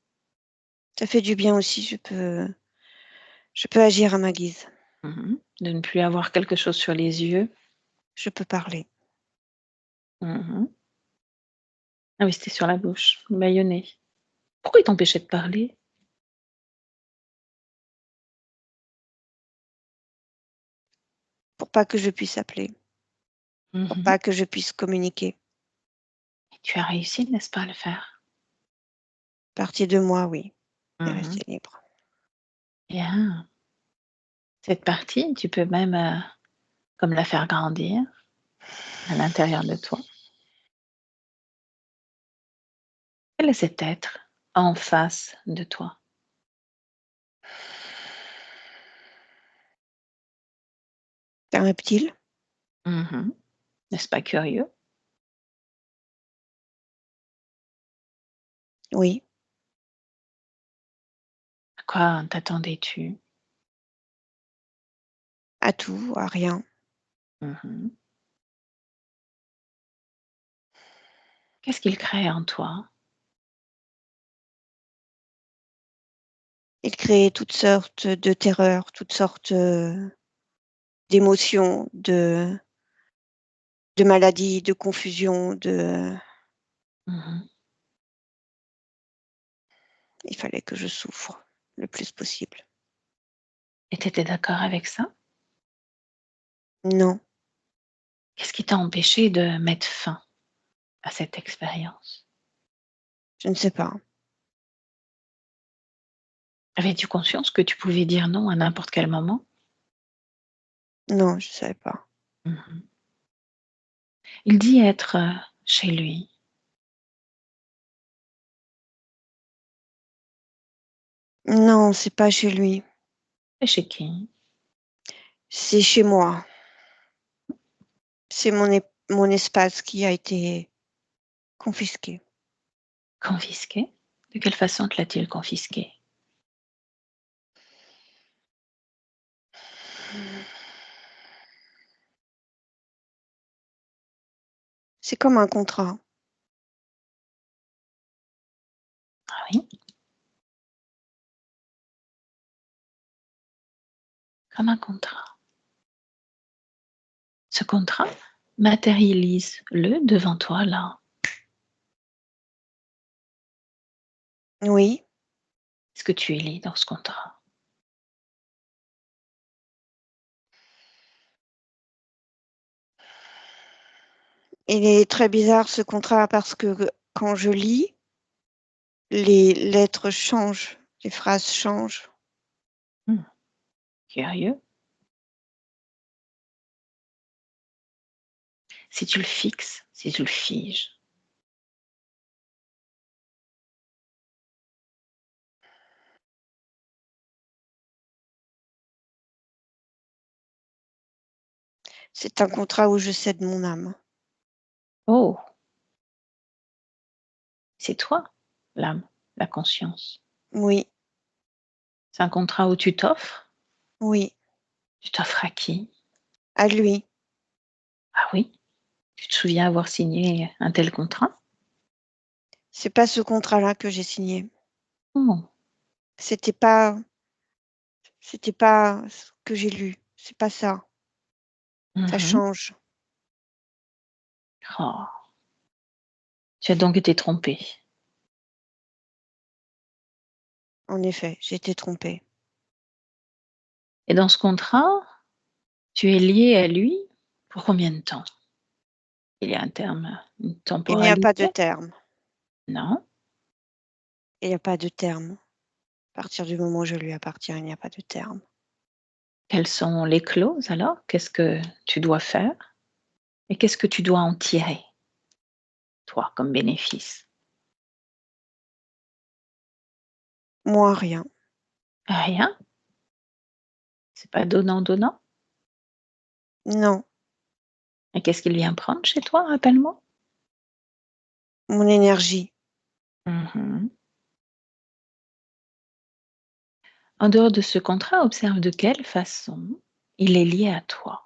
Ça fait du bien aussi, je peux agir à ma guise. Mmh. De ne plus avoir quelque chose sur les yeux? Je peux parler. Mmh. Ah oui, c'était sur la bouche, bâillonné. Pourquoi il t'empêchait de parler? Pour pas que je puisse appeler, pour Mmh. pas que je puisse communiquer. Et tu as réussi, n'est-ce pas, à le faire? Partie de moi, oui, est Mmh. restée libre. Bien. Cette partie, tu peux même, comme la faire grandir à l'intérieur de toi. Quel est cet être en face de toi? C'est un reptile? Mmh. N'est-ce pas curieux? Oui. À quoi t'attendais-tu? À tout, à rien. Mmh. Qu'est-ce qu'il crée en toi? Il crée toutes sortes de terreurs, toutes sortes, d'émotions, de maladies, de confusion, Mmh. il fallait que je souffre le plus possible. Et tu étais d'accord avec ça? Non, Qu'est-ce qui t'a empêché de mettre fin à cette expérience? je ne sais pas. Avais-tu conscience que tu pouvais dire non à n'importe quel moment? Non, je savais pas. Mmh. Il dit être, chez lui. Non, c'est pas chez lui, Et chez qui? c'est chez moi. C'est mon espace qui a été confisqué. Confisqué? De quelle façon te l'a-t-il confisqué? C'est comme un contrat. Ah oui? Comme un contrat. Ce contrat, matérialise-le devant toi là. Oui, Est-ce que tu es lié dans ce contrat? il est très bizarre ce contrat parce que quand je lis, les lettres changent, les phrases changent. Mmh, curieux. Si tu le fixes, si tu le figes, C'est un contrat où je cède mon âme. oh, c'est toi, l'âme, la conscience. Oui, C'est un contrat où tu t'offres. oui, Tu t'offres à qui? à lui. Ah oui? Tu te souviens avoir signé un tel contrat? C'est pas ce contrat-là que j'ai signé. Oh. C'était pas ce que j'ai lu. C'est pas ça. Ça Mmh. change. Oh. Tu as donc été trompée. En effet, j'ai été trompée. Et dans ce contrat, tu es liée à lui pour combien de temps? Il y a un terme, une Il n'y a pas de temporalité? terme. Non? Il n'y a pas de terme. À partir du moment où je lui appartiens, il n'y a pas de terme. Quelles sont les clauses alors? Qu'est-ce que tu dois faire? Et qu'est-ce que tu dois en tirer, toi, comme bénéfice? Moi, rien. Rien? C'est pas donnant-donnant? Non. Et qu'est-ce qu'il vient prendre chez toi, rappelle-moi? Mon énergie. Mmh. En dehors de ce contrat, observe de quelle façon il est lié à toi.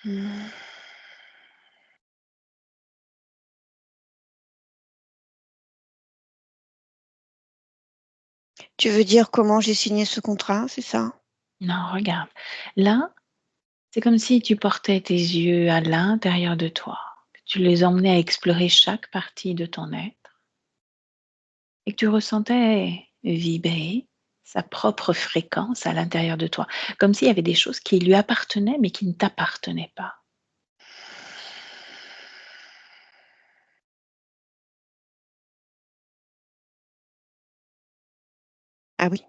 Mmh. Tu veux dire comment j'ai signé ce contrat, c'est ça? Non, regarde, là, c'est comme si tu portais tes yeux à l'intérieur de toi, que tu les emmenais à explorer chaque partie de ton être et que tu ressentais vibrer sa propre fréquence à l'intérieur de toi, comme s'il y avait des choses qui lui appartenaient mais qui ne t'appartenaient pas. Ah oui,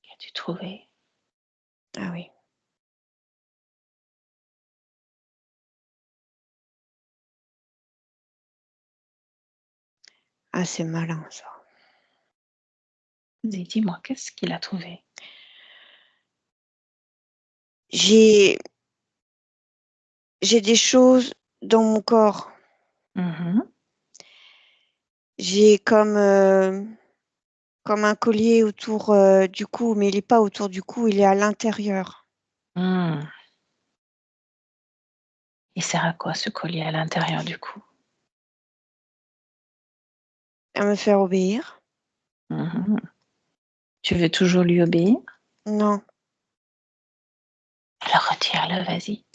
Qu'as-tu trouvé? ah oui. Ah, c'est malin ça. Dis-moi, qu'est-ce qu'il a trouvé? J'ai des choses dans mon corps. Mhm. J'ai comme un collier autour, du cou, mais il est pas autour du cou, il est à l'intérieur. Hmm. Il sert à quoi ce collier à l'intérieur du cou? À me faire obéir? Mhm. Tu veux toujours lui obéir? Non, Alors retire-le, vas-y.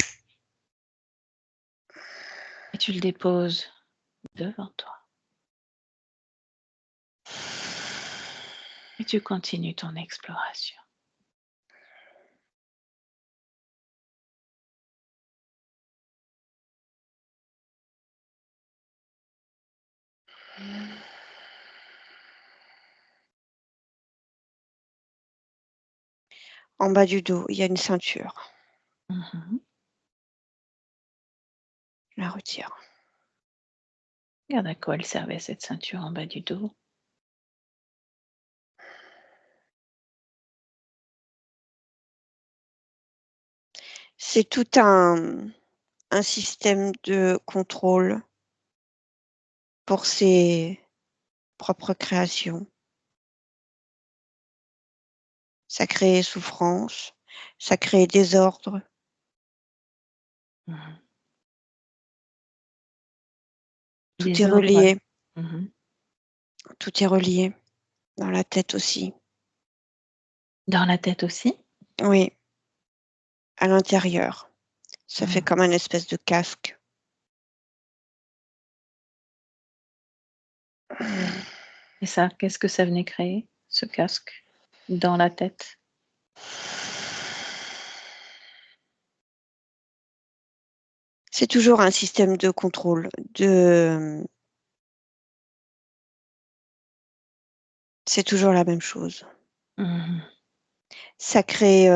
Et tu le déposes devant toi. Et tu continues ton exploration. en bas du dos, il y a une ceinture. Mhm. Je la retire. Regarde à quoi elle servait cette ceinture en bas du dos. C'est tout un système de contrôle pour ses propres créations. Ça crée souffrance, ça crée désordre. Mhm. Tout est Désordre. relié, Mhm. tout est relié, dans la tête aussi. Dans la tête aussi. Oui, à l'intérieur. Ça fait Mhm. comme un espèce de casque. Et ça, qu'est-ce que ça venait créer, ce casque, dans la tête? C'est toujours un système de contrôle, de c'est toujours la même chose. Mhm. Ça crée,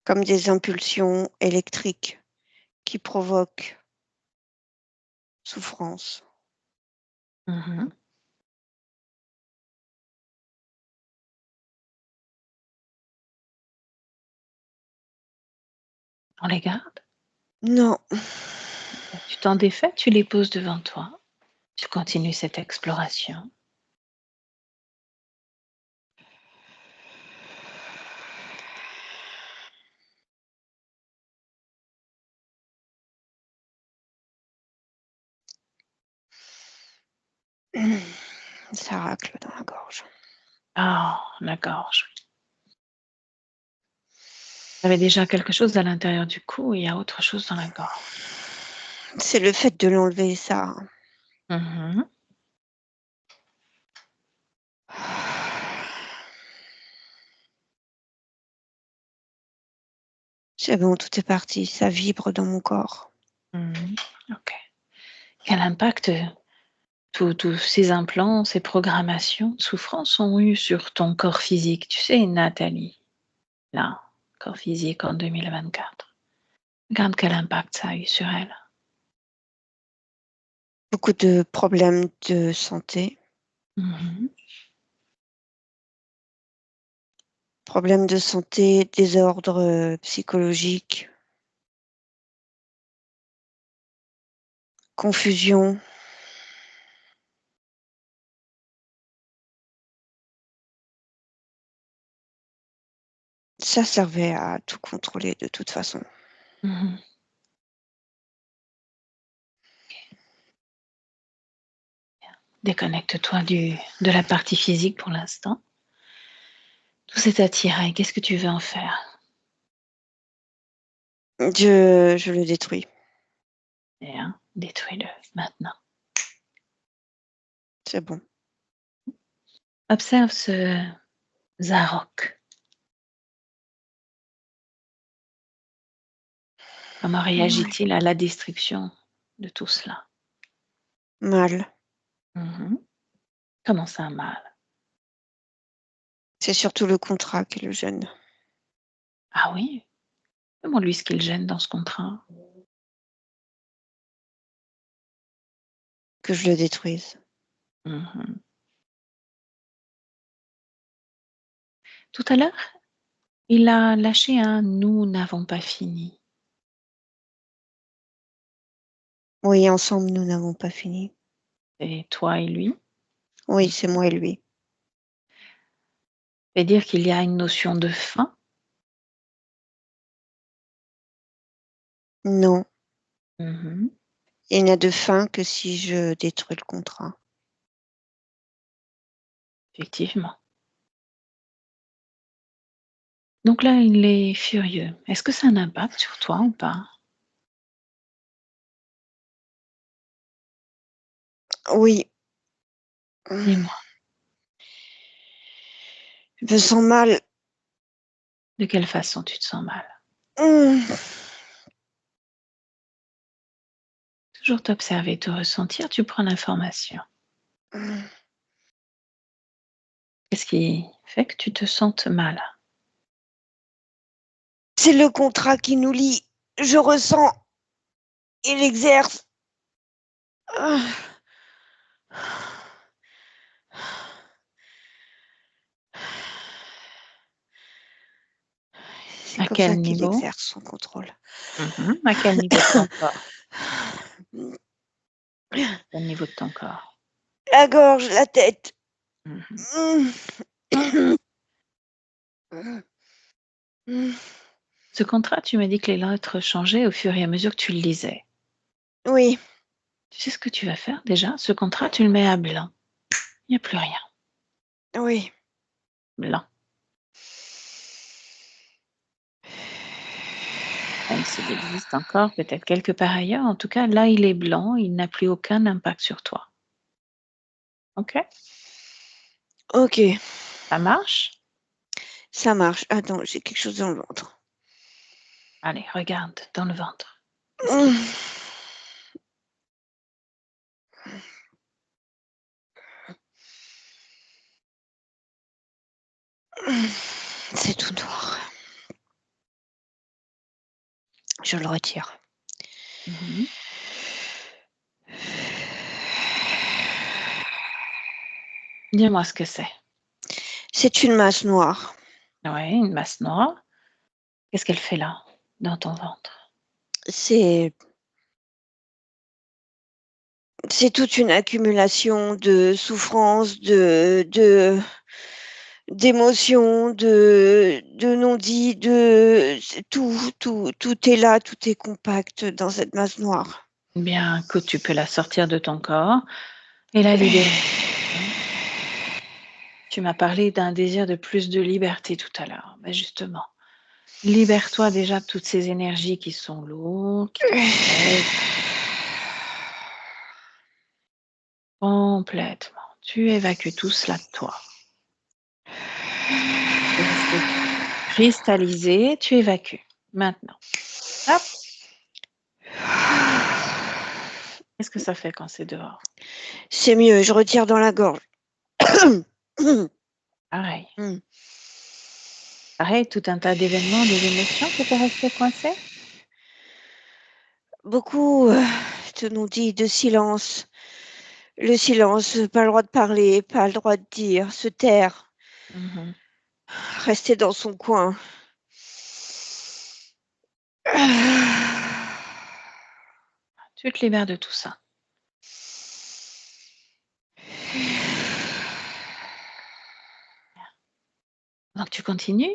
comme des impulsions électriques qui provoquent souffrance. Mhm. On les garde. Non, Tu t'en défais, tu les poses devant toi. Tu continues cette exploration. Ça racle dans la gorge. Ah, la gorge. Tu avais déjà quelque chose à l'intérieur du cou et il y a autre chose dans la gorge. C'est le fait de l'enlever, ça. Mhm. C'est bon, tout est parti. Ça vibre dans mon corps. Mhm. Ok. Quel impact tous ces implants, ces programmations de souffrance ont eu sur ton corps physique? Tu sais, Nathalie, là, corps physique en 2024. Regarde quel impact ça a eu sur elle. Beaucoup de problèmes de santé. Mhm. Problèmes de santé, désordre psychologique, confusion. Ça servait à tout contrôler de toute façon. Mhm. Déconnecte-toi de la partie physique pour l'instant. Tout cet attirail, qu'est-ce que tu veux en faire? Je le détruis. Bien, détruis-le maintenant. C'est bon. Observe ce Zarok. Comment Ouais. réagit-il à la destruction de tout cela? Mal. Mhm. Comment ça, mal? C'est surtout le contrat qui le gêne. Ah oui? Demande-lui ce qu'il gêne dans ce contrat. Que je le détruise. Mhm. Tout à l'heure, il a lâché un «nous n'avons pas fini». Oui, ensemble, nous n'avons pas fini. Et toi et lui. Oui, c'est moi et lui. Et dire qu'il y a une notion de fin. Non, Mhm. il n'y a de fin que si je détruis le contrat. Effectivement. Donc là, il est furieux. Est-ce que ça a un impact sur toi ou pas? Oui, Dis-moi, je me sens mal. de quelle façon tu te sens mal? Hum, Toujours t'observer, te ressentir, tu prends l'information. hum. Qu'est-ce qui fait que tu te sentes mal? C'est le contrat qui nous lie. Je ressens. Il exerce. Ah. C'est À comme quel ça qu'il niveau? exerce son contrôle. Mhm. À quel niveau de ton corps? Quel niveau de ton corps? La gorge, la tête. Mhm. Hum. Hum. Ce contrat, tu m'as dit que les lettres changeaient au fur et à mesure que tu le lisais. Oui, Tu sais ce que tu vas faire déjà? Ce contrat, tu le mets à blanc. Il n'y a plus rien. oui. Blanc. Même s'il existe encore peut-être quelque part ailleurs, en tout cas, là, il est blanc, il n'a plus aucun impact sur toi. OK? Ok, Ça marche? ça marche. Attends, j'ai quelque chose dans le ventre. Allez, regarde dans le ventre. Qu'est-ce qu'il y Hum. a? C'est tout noir. Je le retire. Mhm. Dis-moi ce que c'est. C'est une masse noire. Oui, une masse noire. Qu'est-ce qu'elle fait là, dans ton ventre? C'est c'est toute une accumulation de souffrances, d'émotions, de non-dits, c'est tout est là, tout est compact dans cette masse noire. Bien, que tu peux la sortir de ton corps Et la libération. Tu m'as parlé d'un désir de plus de liberté tout à l'heure. Ben justement, libère-toi déjà de toutes ces énergies qui sont lourdes, qui te pèsent. Complètement. Tu évacues tout cela de toi. Tu es resté cristallisé, tu évacues. Maintenant. Hop. Qu'est-ce que ça fait quand c'est dehors? C'est mieux, je retire dans la gorge. Pareil. Mm. Pareil, tout un tas d'événements, des émotions qui étaient restées coincées? Beaucoup te nous dit de silence. Le silence, pas le droit de parler, pas le droit de dire, se taire, Mhm. rester dans son coin. Tu te libères de tout ça. Donc tu continues.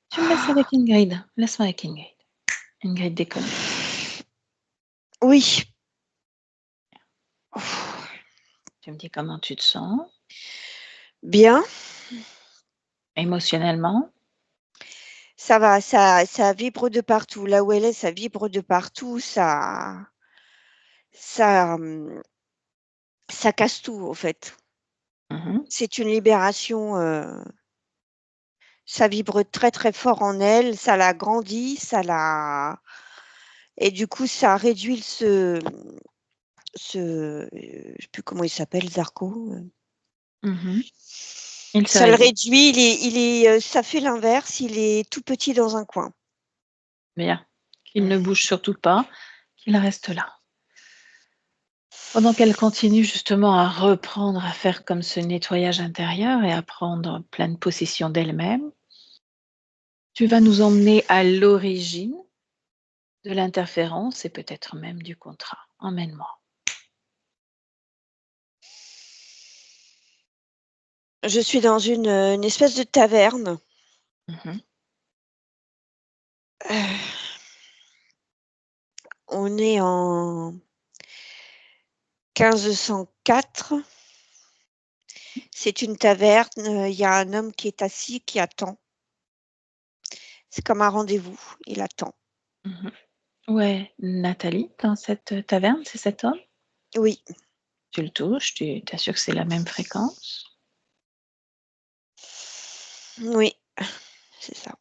Tu me laisses avec Ingrid. Laisse-moi avec Ingrid. Ingrid déconnecte. Oui. Tu me dis comment tu te sens Bien, émotionnellement. ça va, ça vibre de partout. Là où elle est, ça vibre de partout. Ça, ça casse tout, en fait. Mhm. C'est une libération. Ça vibre très très fort en elle. Ça la grandit, et du coup, ça réduit je sais plus comment il s'appelle, Zarco. Mhm. Il se Ça le réduit. réduit. Ça fait l'inverse. Il est tout petit dans un coin. Bien. Qu'il ne bouge surtout pas, qu'il reste là. Pendant qu'elle continue justement à reprendre, à faire comme ce nettoyage intérieur et à prendre pleine possession d'elle-même, tu vas nous emmener à l'origine de l'interférence et peut-être même du contrat. Emmène-moi. Je suis dans une espèce de taverne. Mhm. Euh, on est en 1504. C'est une taverne. Il y a un homme qui est assis, qui attend. C'est comme un rendez-vous. Il attend. Mhm. Ouais, Nathalie, dans cette taverne, c'est cet homme? Oui. Tu le touches, tu t'assures que c'est la même fréquence. Oui, c'est ça.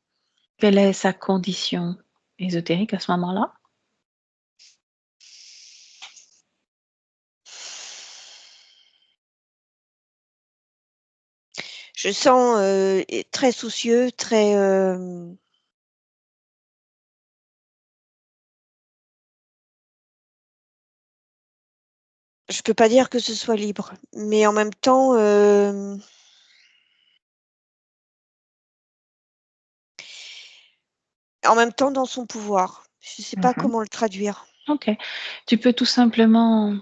Quelle est sa condition ésotérique à ce moment-là? Je sens très soucieux, très. Je peux pas dire que ce soit libre, mais en même temps, dans son pouvoir. Je sais pas Mhm. comment le traduire. Ok. Tu peux tout simplement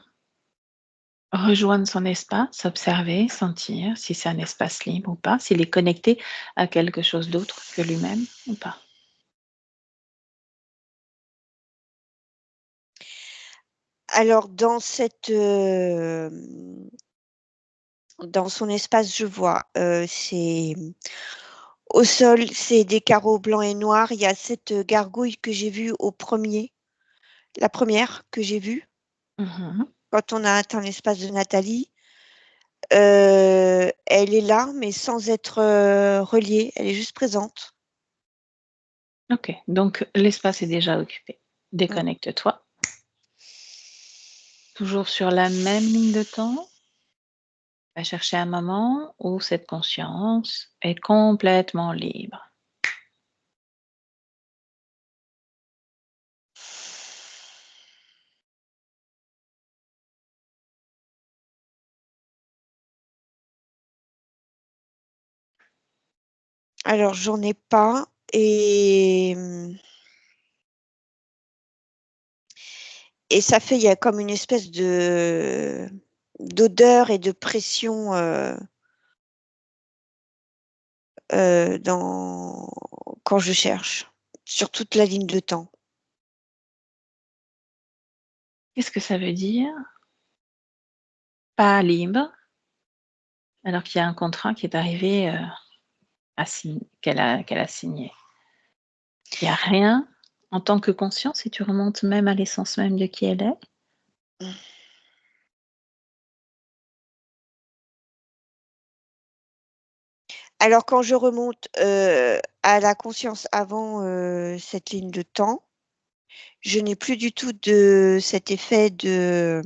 rejoindre son espace, observer, sentir si c'est un espace libre ou pas, s'il est connecté à quelque chose d'autre que lui-même ou pas. Alors dans son espace, je vois, c'est au sol, c'est des carreaux blancs et noirs. Il y a cette gargouille que j'ai vue la première que j'ai vue Mhm. quand on a atteint l'espace de Nathalie. Elle est là, mais sans être reliée. Elle est juste présente. Ok, donc l'espace est déjà occupé. Mm. Déconnecte-toi. Toujours sur la même ligne de temps. Va chercher un moment où cette conscience est complètement libre. Alors, j'en ai pas. Et ça fait, il y a comme une espèce d'odeur et de pression quand je cherche, sur toute la ligne de temps. Qu'est-ce que ça veut dire pas libre, alors qu'il y a un contrat qui est arrivé, qu'elle a signé. Il y a rien en tant que conscience, si tu remontes même à l'essence même de qui elle est? Alors quand je remonte, à la conscience avant, cette ligne de temps, je n'ai plus du tout de cet effet de,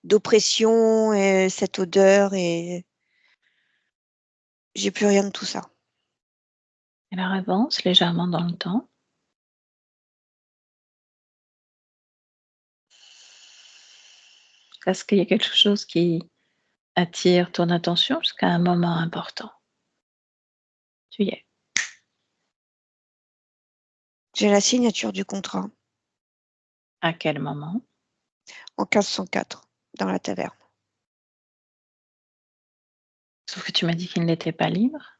d'oppression et cette odeur et j'ai plus rien de tout ça. Alors avance légèrement dans le temps. Est-ce qu'il y a quelque chose qui attire ton attention jusqu'à un moment important? Tu y es. J'ai la signature du contrat À quel moment? en 1504 dans la taverne. Sauf que tu m'as dit qu'il n'était pas libre?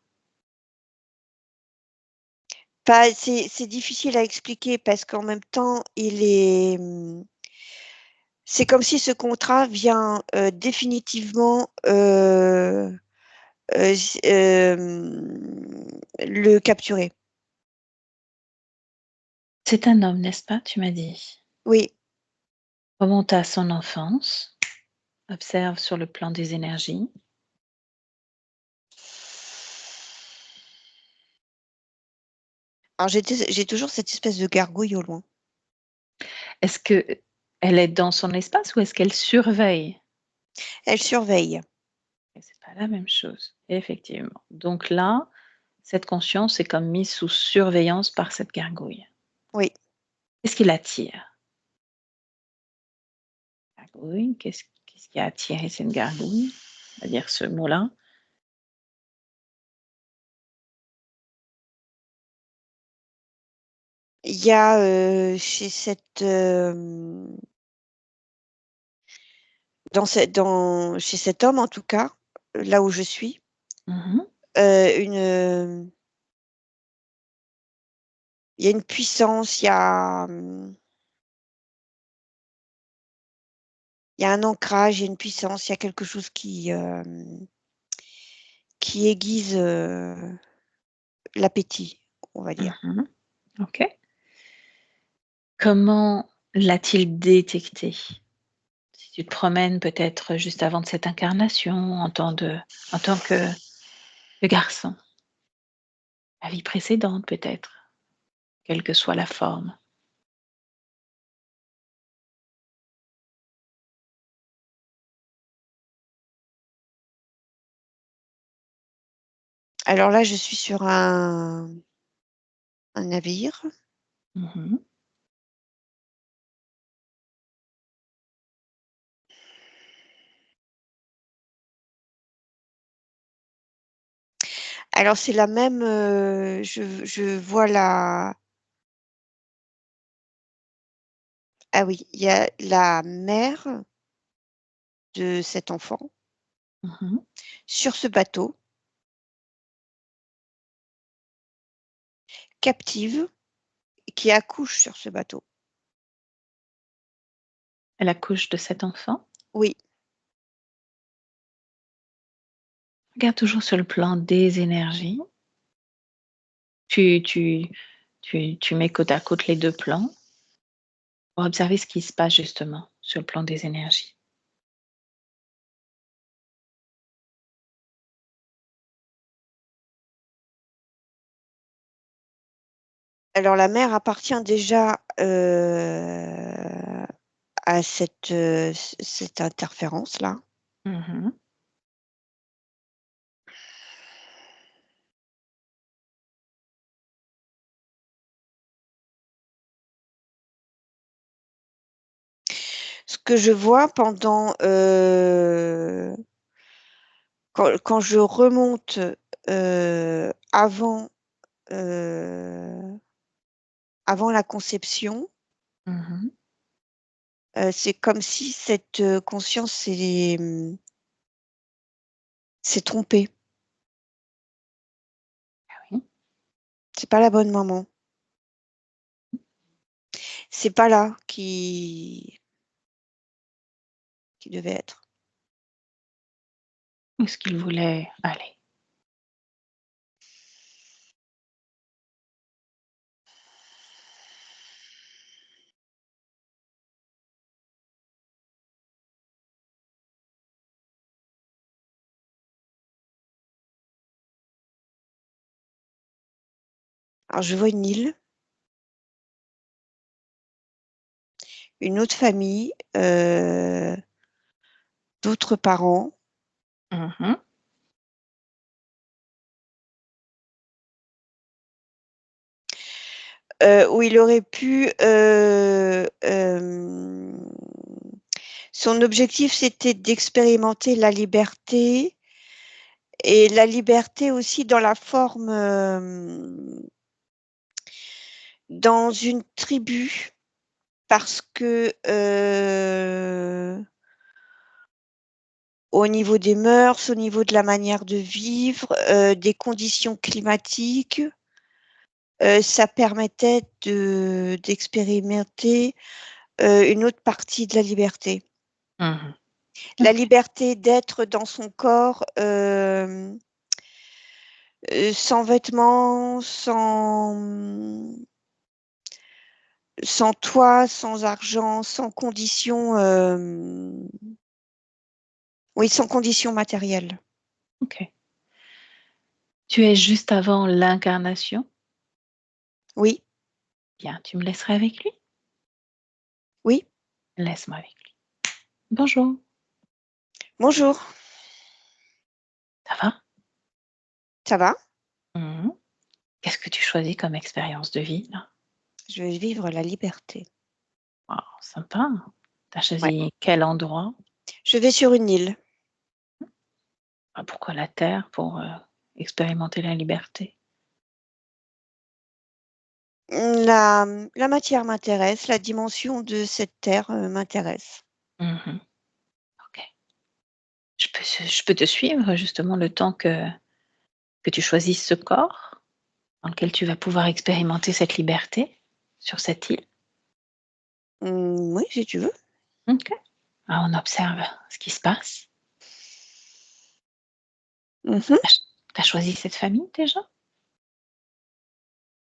Pas c'est difficile à expliquer parce qu'en même temps, il est, c'est comme si ce contrat vient, définitivement, le capturer. C'est un homme, n'est-ce pas, tu m'as dit? Oui. Remonte à son enfance, observe sur le plan des énergies. Alors j'ai toujours cette espèce de gargouille au loin. Est-ce qu'elle est dans son espace ou est-ce qu'elle surveille? Elle surveille. C'est pas la même chose, effectivement. Donc là, cette conscience est comme mise sous surveillance par cette gargouille. Oui. Qu'est-ce qui l'attire? Gargouille, qu'est-ce qui a attiré cette gargouille? On va dire ce mot-là. Il y a, chez cette, chez cet homme en tout cas, là où je suis, Mmh. une, il y a une puissance, il y a un ancrage, il y a une puissance, il y a quelque chose qui aiguise, l'appétit, on va dire. Mmh. OK. Comment l'a-t-il détecté? Si tu te promènes peut-être juste avant de cette incarnation en tant que garçon, la vie précédente peut-être, quelle que soit la forme. Alors là, je suis sur un navire. Mmh. Alors c'est la même, je vois la ah oui, il y a la mère de cet enfant Mmh. sur ce bateau, captive, qui accouche sur ce bateau. Elle accouche de cet enfant. Oui, Regarde toujours sur le plan des énergies. Tu tu tu mets côte à côte les 2 plans pour observer ce qui se passe justement sur le plan des énergies. alors la mère appartient déjà, à cette interférence-là. Mmh. Ce que je vois pendant, quand je remonte, avant, heu, avant la conception, Mmh. c'est comme si cette, conscience s'est trompée. Oui. C'est pas la bonne maman. C'est pas là qui devait être. Où est-ce qu'il voulait aller? Alors je vois une île, une autre famille, d'autres parents. Mmh. Où il aurait pu, son objectif, c'était d'expérimenter la liberté et la liberté aussi dans la forme, dans une tribu parce que, au niveau des mœurs, au niveau de la manière de vivre, des conditions climatiques, ça permettait d'expérimenter, une autre partie de la liberté. Mmh. La OK. liberté d'être dans son corps, sans vêtements, sans toit, sans argent, sans conditions, oui, sans conditions matérielles. OK. Tu es juste avant l'incarnation? Oui, Bien, tu me laisserais avec lui? oui. Laisse-moi avec lui. Bonjour, Bonjour, ça va? ça va? Mmh. Qu'est-ce que tu choisis comme expérience de vie, là? Je vais vivre la liberté. Waouh, sympa. Tu as Ouais. choisi quel endroit? Je vais sur une île. Ah, pourquoi la Terre? Pour, expérimenter la liberté? La matière m'intéresse, la dimension de cette terre, m'intéresse. Mmh. OK. Je peux te suivre justement le temps que tu choisisses ce corps dans lequel tu vas pouvoir expérimenter cette liberté sur cette île? Oui, si tu veux. OK. Ah, on observe ce qui se passe. Mmh. Tu as choisi cette famille déjà?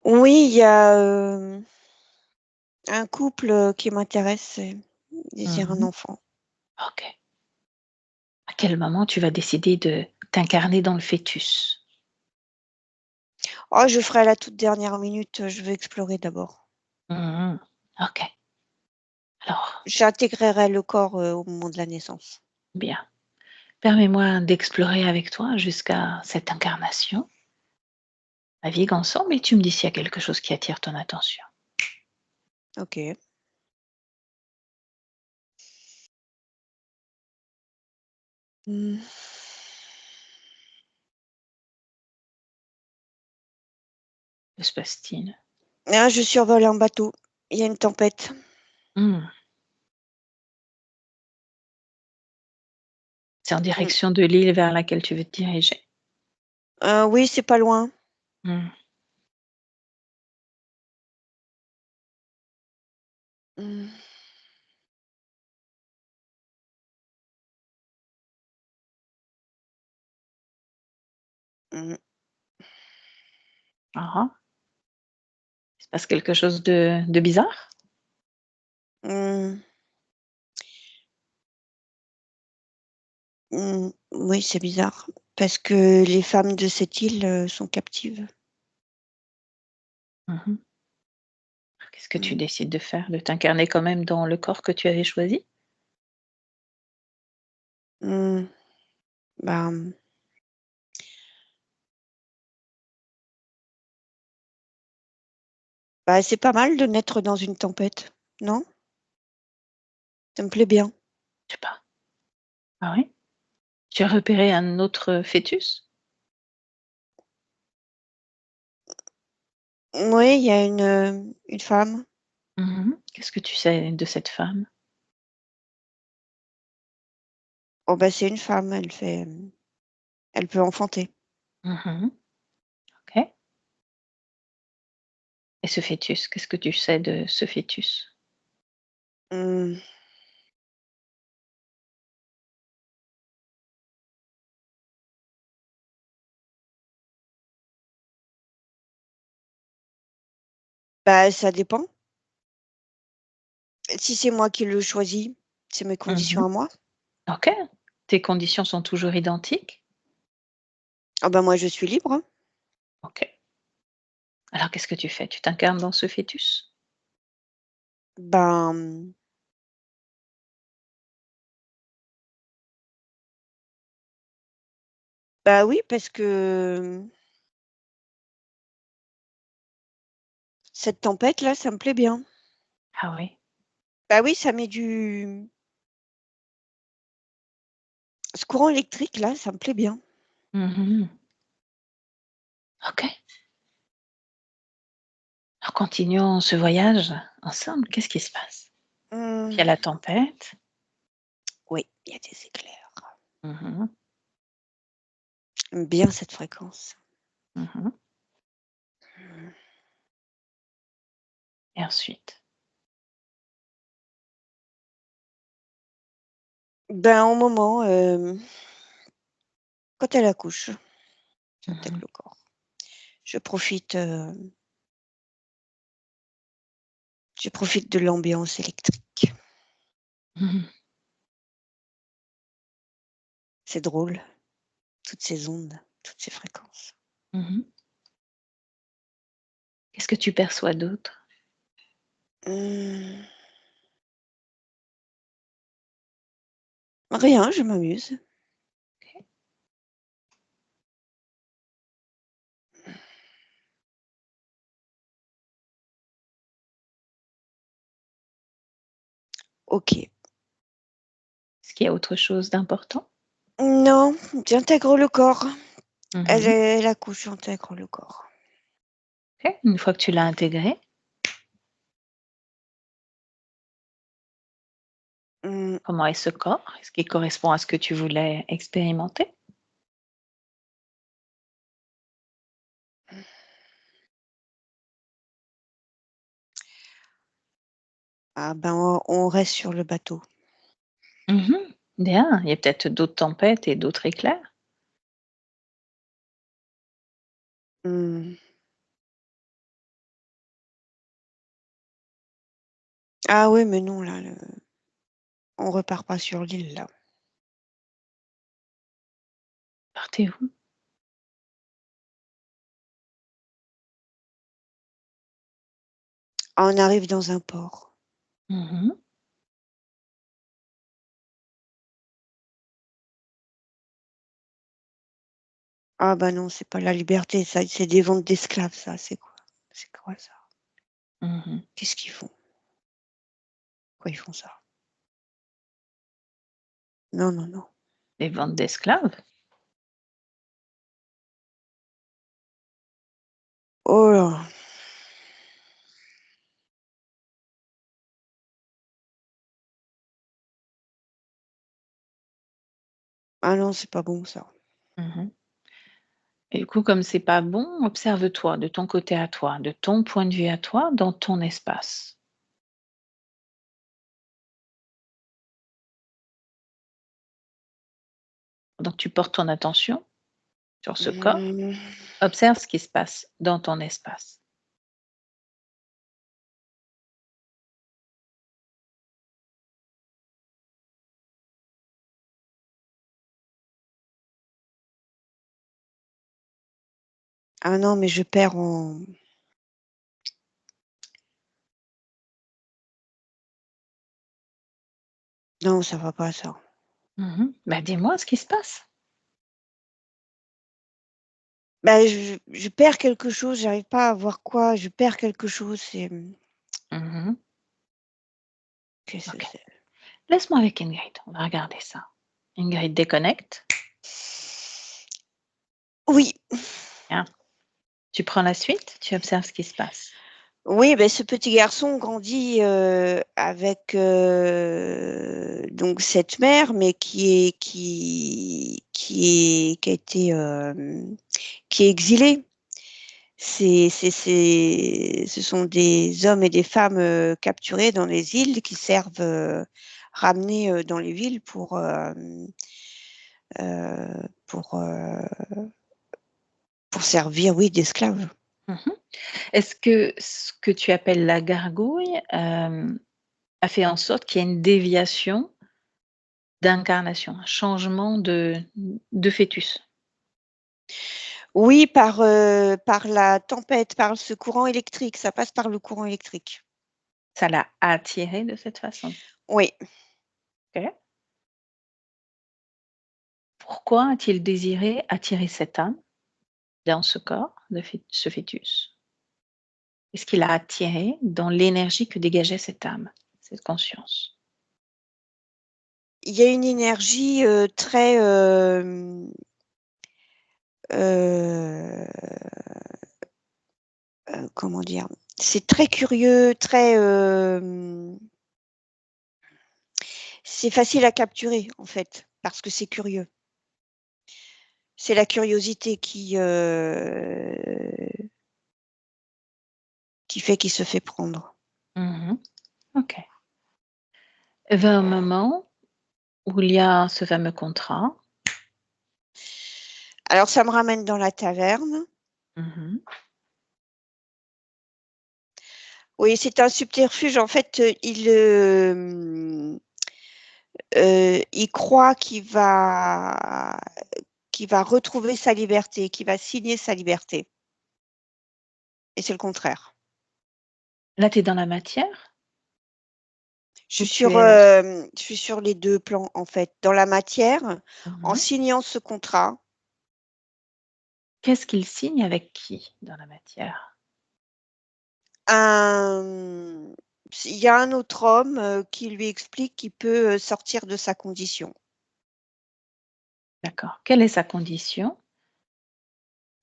Oui, il y a, un couple, qui m'intéresse et désire un Mmh. enfant. OK. À quel moment tu vas décider de t'incarner dans le fœtus? Oh, je ferai à la toute dernière minute, je veux explorer d'abord. Mmh. OK. Alors, J'intégrerai le corps, au moment de la naissance. bien. Permets-moi d'explorer avec toi jusqu'à cette incarnation. Navigue ensemble et tu me dis s'il y a quelque chose qui attire ton attention. OK. Mmh. Que se passe-t-il? Ah, je survole un bateau. Il y a une tempête. Mmh. C'est en Mmh. direction de l'île vers laquelle tu veux te diriger? Oui, c'est pas loin. Mmh. Mmh. Mmh. Ah ah. Il se passe quelque chose de bizarre? Mmh. Oui, c'est bizarre parce que les femmes de cette île, sont captives. Mmh. Qu'est-ce que tu Mmh. décides de faire? De t'incarner quand même dans le corps que tu avais choisi? Mmh. Bah, bah, c'est pas mal de naître dans une tempête, non? Ça me plaît bien. Je sais pas. Ah oui? Tu as repéré un autre fœtus? Oui, il y a une femme. Mmh. Qu'est-ce que tu sais de cette femme? Oh, bah, c'est une femme, elle peut enfanter. Mmh. OK. Et ce fœtus, qu'est-ce que tu sais de ce fœtus? Mmh. Bah, ça dépend. Si c'est moi qui le choisis, c'est mes conditions Mmh. à moi. OK. Tes conditions sont toujours identiques? Ah bah, moi, je suis libre, hein. OK. Alors qu'est-ce que tu fais? Tu t'incarnes dans ce fœtus? Ben, bah, oui, parce que cette tempête-là, ça me plaît bien. Ah oui. Bah, oui, ça met du ce courant électrique là, ça me plaît bien. Mmh. OK. Alors continuons ce voyage ensemble. Qu'est-ce qui se passe? Il y a Mmh, la tempête. oui, il y a des éclairs. Mmh. J'aime bien cette fréquence. Mmh. Mmh. Et ensuite? Ben, au moment, quand elle accouche, j'intègre Mmh. le corps. Je profite, je profite de l'ambiance électrique. Mmh. C'est drôle, toutes ces ondes, toutes ces fréquences. Mmh. Qu'est-ce que tu perçois d'autre? Mmh, rien, je m'amuse. OK. OK. Est-ce qu'il y a autre chose d'important? Non, j'intègre le corps. Mmh. Elle accouche, j'intègre le corps. OK. Une fois que tu l'as intégré, Mmh. comment est ce corps? Est-ce qu'il correspond à ce que tu voulais expérimenter? Ah ben, on reste sur le bateau. Mmh. Bien, il y a peut-être d'autres tempêtes et d'autres éclairs? Mmh. Ah oui, mais non, là, on repart pas sur l'île, là. Partez où? Ah, on arrive dans un port. Mmh. Ah bah non, c'est pas la liberté, ça, c'est des ventes d'esclaves, ça, c'est quoi? C'est quoi ça? Mmh. Qu'est-ce qu'ils font? Pourquoi ils font ça? Non, non, non. Les ventes d'esclaves? Oh là! Ah non, c'est pas bon ça. Mmh. Et du coup, comme c'est pas bon, observe-toi de ton côté à toi, de ton point de vue à toi, dans ton espace. Donc tu portes ton attention sur ce corps, Mmh. observe ce qui se passe dans ton espace. Ah non, mais je perds en non, ça va pas ça. Mmh. Bah, dis-moi ce qui se passe. Bah, je perds quelque chose, j'arrive pas à voir quoi, je perds quelque chose, c'est, Mmh. qu'est-ce que OK. c'est? Laisse-moi avec Ingrid, on va regarder ça. Ingrid déconnecte. Oui, Bien. Tu prends la suite, tu observes ce qui se passe. oui, beh, ce petit garçon grandit, avec, donc cette mère, mais qui a été, qui est exilée. Ce sont des hommes et des femmes, capturés dans les îles qui servent, ramenés, dans les villes heu, pour, heu, pour servir, oui, d'esclaves. Mmh. Est-ce que ce que tu appelles la gargouille, a fait en sorte qu'il y ait une déviation d'incarnation, un changement de fœtus? Oui, par la tempête, par ce courant électrique, ça passe par le courant électrique. Ça l'a attiré de cette façon? Oui. OK. Pourquoi a-t-il désiré attirer cette âme dans ce corps de ce fœtus? Qu'est-ce qui l'a attiré dans l'énergie que dégageait cette âme, cette conscience? Il y a une énergie, très, heu comment dire? C'est très curieux, très, c'est facile à capturer, en fait, parce que c'est curieux. C'est la curiosité qui fait qu'il se fait prendre. Mmh. OK. Va un moment où il y a ce fameux contrat. Alors ça me ramène dans la taverne. Mmh. Oui, c'est un subterfuge, en fait, il croit qu'il va retrouver sa liberté, qu'il va signer sa liberté et c'est le contraire. Là, tu es dans la matière Je ou suis tu sur, es je suis sur les 2 plans, en fait. Dans la matière, en mmh. signant ce contrat, Qu'est-ce qu'il signe avec qui dans la matière? un il y a un autre homme, qui lui explique qu'il peut, sortir de sa condition. D'accord. Quelle est sa condition?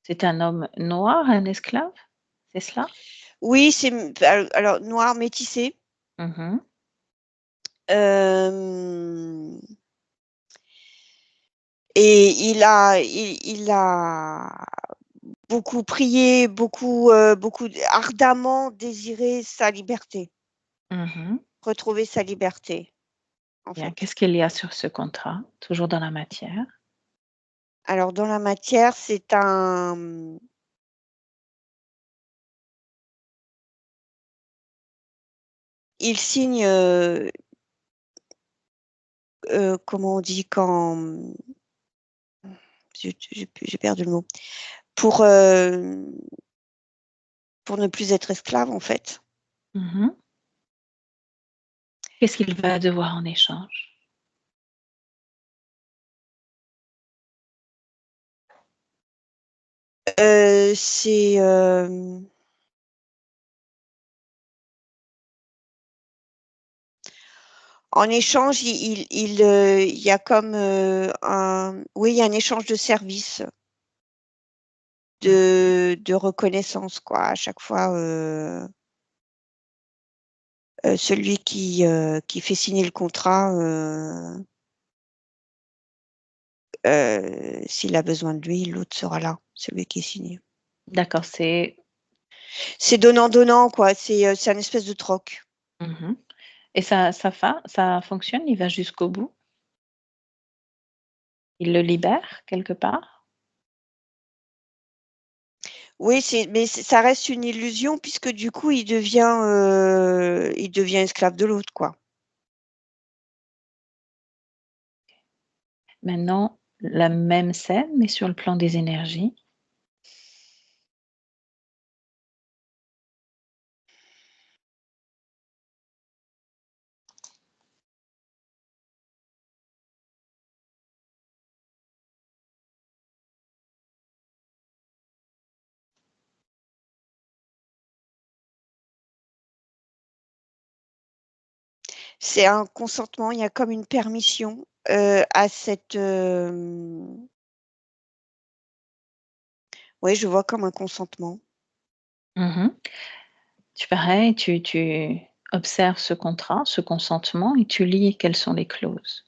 C'est un homme noir, un esclave? C'est cela? Oui, c'est alors noir métissé, Mmh. hem et il a beaucoup prié, beaucoup ardemment désiré sa liberté, Mmh. retrouver sa liberté, en Bien, fait. qu'est-ce qu'il y a sur ce contrat? Toujours dans la matière. Alors dans la matière, il signe, comment on dit quand, j'ai perdu le mot. Pour, pour ne plus être esclave, en fait. Mmh. Qu'est-ce qu'il va devoir en échange? C'est, en échange, il y a comme, il y a un échange de services, Mmh. de reconnaissance, quoi. À chaque fois, celui qui fait signer le contrat, s'il a besoin de lui, l'autre sera là, celui qui est signé. D'accord, c'est C'est donnant-donnant, quoi, c'est un espèce de troc. mmh et ça fonctionne? Il va jusqu'au bout? Il le libère quelque part? Oui, ça reste une illusion puisque du coup, il devient esclave de l'autre, quoi. Maintenant, la même scène, mais sur le plan des énergies. C'est un consentement, il y a comme une permission, à cette, oui, je vois comme un consentement. Mmh. Pareil, tu observes ce contrat, ce consentement et tu lis quelles sont les clauses.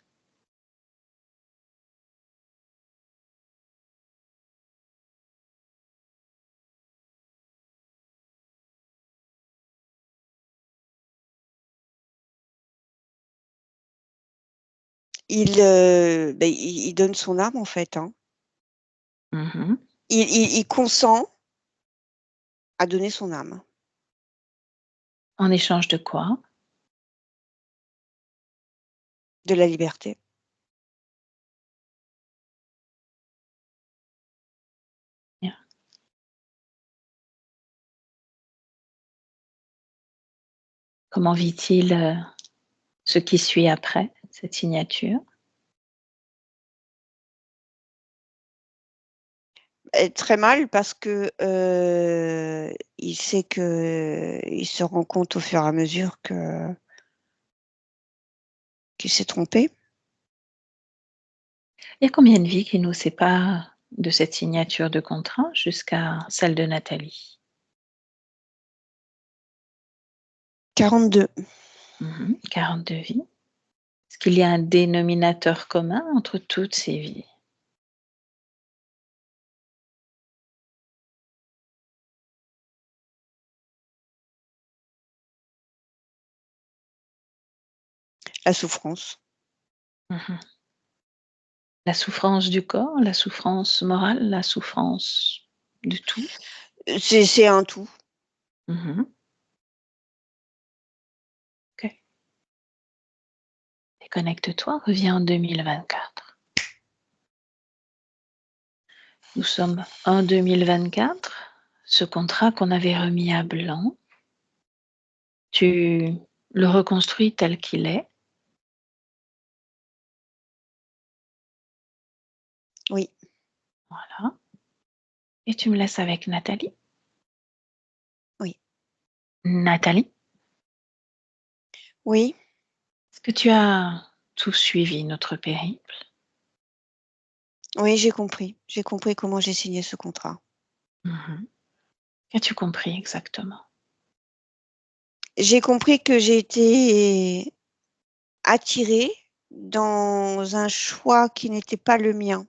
Il donne son âme, en fait, hein. Mmh. Il consent, a donné son âme. En échange de quoi? De la liberté. Bien. Comment vit-il ce qui suit après cette signature? Très mal parce que, il sait qu'il se rend compte au fur et à mesure qu'il s'est trompé. Il y a combien de vies qui nous séparent de cette signature de contrat jusqu'à celle de Nathalie? 42. 42 vies. Est-ce qu'il y a un dénominateur commun entre toutes ces vies? La souffrance. Mmh. La souffrance du corps, la souffrance morale, la souffrance de tout? C'est un tout. Mmh. OK. Déconnecte-toi, reviens en 2024. Nous sommes en 2024. Ce contrat qu'on avait remis à blanc, tu le reconstruis tel qu'il est. Oui. Voilà, et tu me laisses avec Nathalie. Oui. Nathalie, Oui. est-ce que tu as tout suivi notre périple? Oui, j'ai compris. J'ai compris comment j'ai signé ce contrat. Mmh. Qu'as-tu compris exactement? J'ai compris que j'ai été attirée dans un choix qui n'était pas le mien,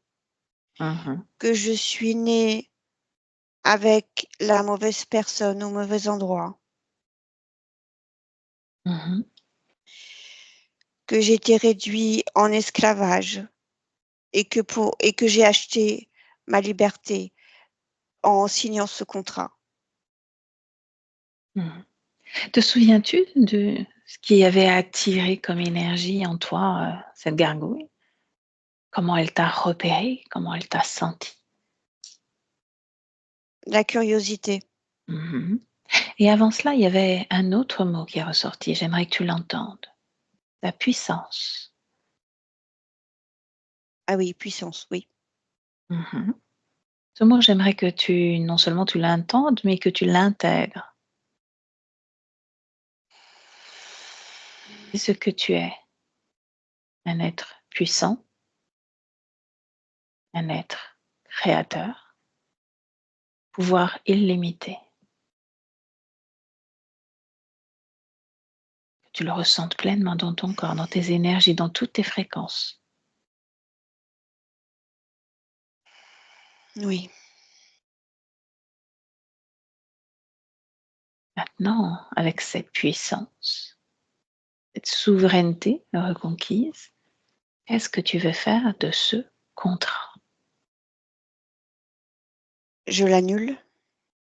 Mmh. que je suis née avec la mauvaise personne au mauvais endroit, Mmh. que j'ai été réduite en esclavage et que j'ai acheté ma liberté en signant ce contrat. Mmh. Te souviens-tu de ce qui avait attiré comme énergie en toi, cette gargouille? Comment elle t'a repéré? Comment elle t'a senti? La curiosité. Mmh. Et avant cela, il y avait un autre mot qui est ressorti, j'aimerais que tu l'entendes. La puissance. Ah oui, puissance, oui. Mmh. Ce mot, j'aimerais que tu non seulement tu l'entendes, mais que tu l'intègres. C'est ce que tu es, un être puissant, un être créateur, pouvoir illimité. Que tu le ressentes pleinement dans ton corps, dans tes énergies, dans toutes tes fréquences. Oui. Maintenant, avec cette puissance, cette souveraineté reconquise, qu'est-ce que tu veux faire de ce contrat? Je l'annule,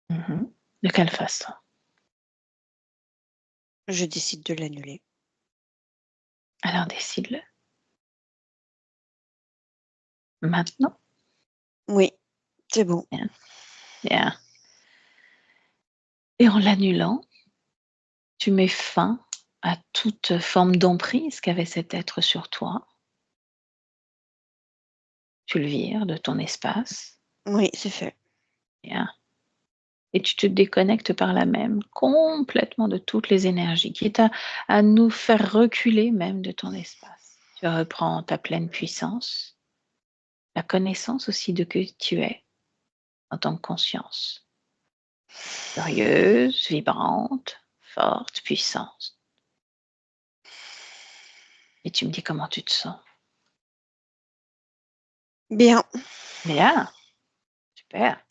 Mmh. De quelle façon? je décide de l'annuler. Alors décide-le. Maintenant. Oui, c'est bon. Bien, bien. Et en l'annulant, tu mets fin à toute forme d'emprise qu'avait cet être sur toi. Tu le vires de ton espace. Oui, c'est fait. Bien. Et tu te déconnectes par là même complètement de toutes les énergies, quitte à nous faire reculer même de ton espace. Tu reprends ta pleine puissance, la connaissance aussi de que tu es en tant que conscience. Curieuse, vibrante, forte, puissante. Et tu me dis comment tu te sens. Bien. Bien, super.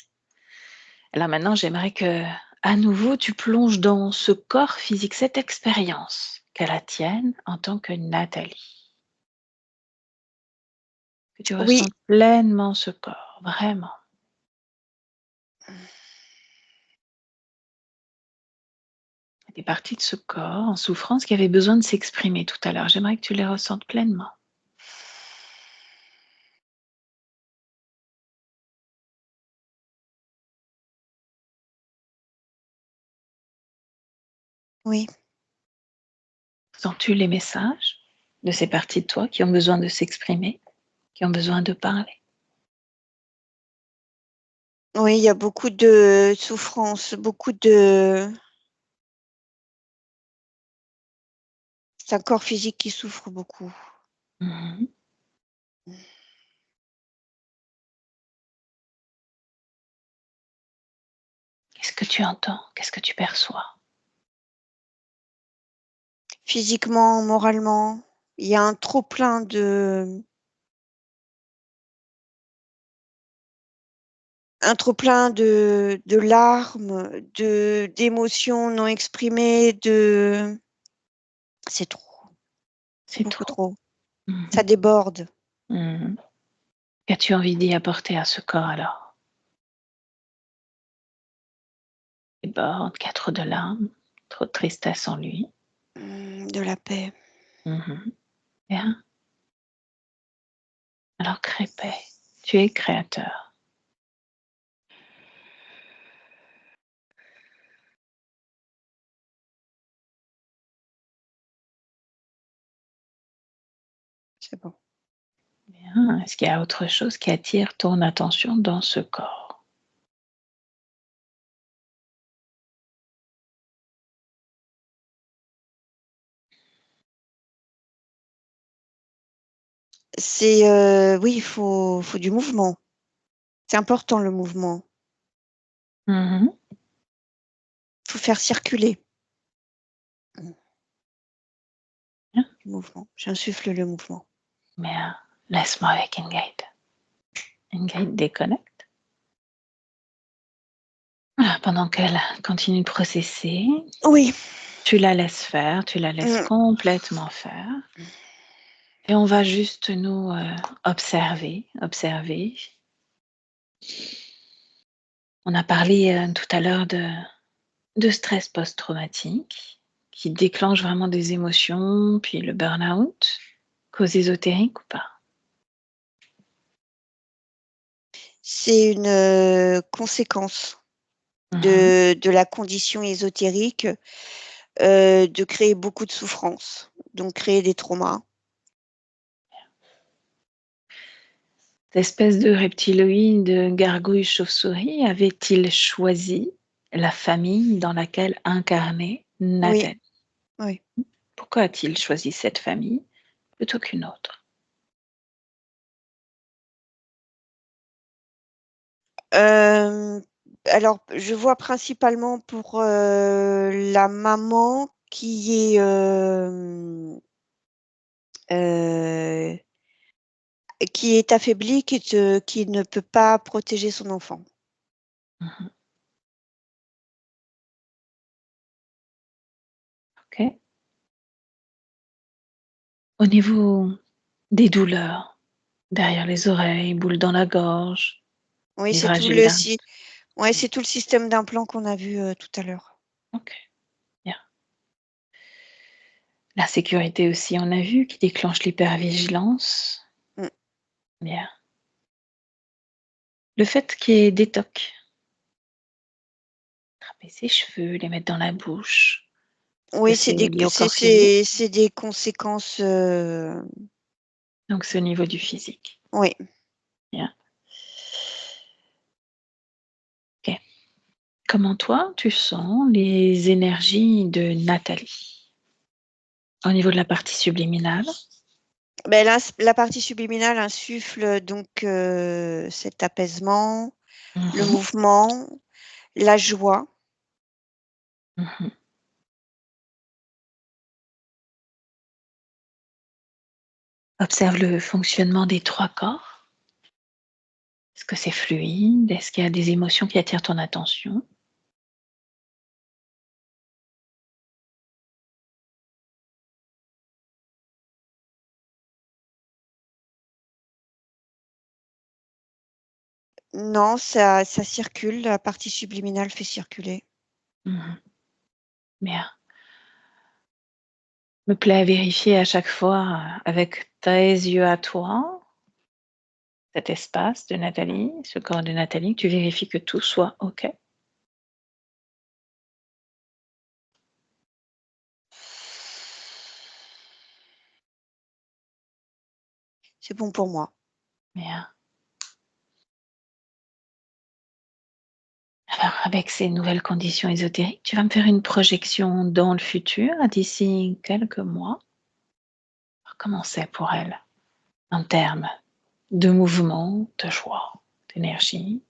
Alors maintenant, j'aimerais que, à nouveau, tu plonges dans ce corps physique, cette expérience, qu'est la tienne en tant que Nathalie. Que tu Oui, ressens pleinement ce corps, vraiment. des parties de ce corps en souffrance qui avaient besoin de s'exprimer tout à l'heure. J'aimerais que tu les ressentes pleinement. Oui. Sens-tu les messages de ces parties de toi qui ont besoin de s'exprimer, qui ont besoin de parler? Oui, il y a beaucoup de souffrance, beaucoup de... C'est un corps physique qui souffre beaucoup. Mhm. Qu'est-ce que tu entends? Qu'est-ce que tu perçois? Physiquement, moralement, il y a un trop-plein de... Un trop-plein de larmes, d'émotions non exprimées, de... C'est trop, c'est C'est beaucoup trop. trop. Mhm. Ça déborde. Mhm. Qu'as-tu envie d'y apporter à ce corps alors? Déborde, qu'il y a trop de larmes, trop de tristesse en lui. De la paix. Mhm. Bien. Alors crée paix. Tu es créateur. C'est bon. Bien. Est-ce qu'il y a autre chose qui attire ton attention dans ce corps? C'est... oui, faut du mouvement. C'est important le mouvement. Mhm. Il faut faire circuler Bien. le mouvement. J'insuffle le mouvement. Bien. Laisse-moi avec Ingrid. Ingrid déconnecte. Voilà, pendant qu'elle continue de processer, Oui. tu la laisses faire, tu la laisses Mm. complètement faire. Et on va juste nous observer. On a parlé tout à l'heure de stress post-traumatique qui déclenche vraiment des émotions, puis le burn-out, cause ésotérique ou pas? C'est une conséquence Mhm. de la condition ésotérique de créer beaucoup de souffrance, donc créer des traumas. Cette espèce de reptiloïde gargouille chauve-souris avait-il choisi la famille dans laquelle incarnait Oui, Nathalie? oui. Pourquoi a-t-il choisi cette famille plutôt qu'une autre? Euh, alors, je vois principalement pour la maman euh, qui est affaiblie, qui ne peut pas protéger son enfant. Mhm. Ok. Au niveau des douleurs, derrière les oreilles, boule dans la gorge, Oui, c'est livrage tout du le larynx. ouais, c'est tout le système d'implant qu'on a vu tout à l'heure. Ok, bien. La sécurité aussi, on a vu, qui déclenche l'hypervigilance. Mm. Bien. Le fait qu'il y ait des tocs, attraper ses cheveux, les mettre dans la bouche, est-ce que Oui, c'est lié au corps physique? c'est des conséquences. Donc c'est au niveau du physique. Oui. Bien. Ok. Comment toi, tu sens les énergies de Nathalie? Au niveau de la partie subliminale? Ben là, la partie subliminale insuffle donc cet apaisement, le Mhm, mouvement, la joie. mhm. Observe le fonctionnement des trois corps. Est-ce que c'est fluide? Est-ce qu'il y a des émotions qui attirent ton attention? Non, ça circule, la partie subliminale fait circuler. Mhm. Bien. Me plaît à vérifier à chaque fois avec tes yeux à toi, cet espace de Nathalie, ce corps de Nathalie, tu vérifies que tout soit OK. C'est bon pour moi. Bien. Alors, avec ces nouvelles conditions ésotériques, tu vas me faire une projection dans le futur, d'ici quelques mois. Comment c'est pour elle, en termes de mouvement, de joie, d'énergie?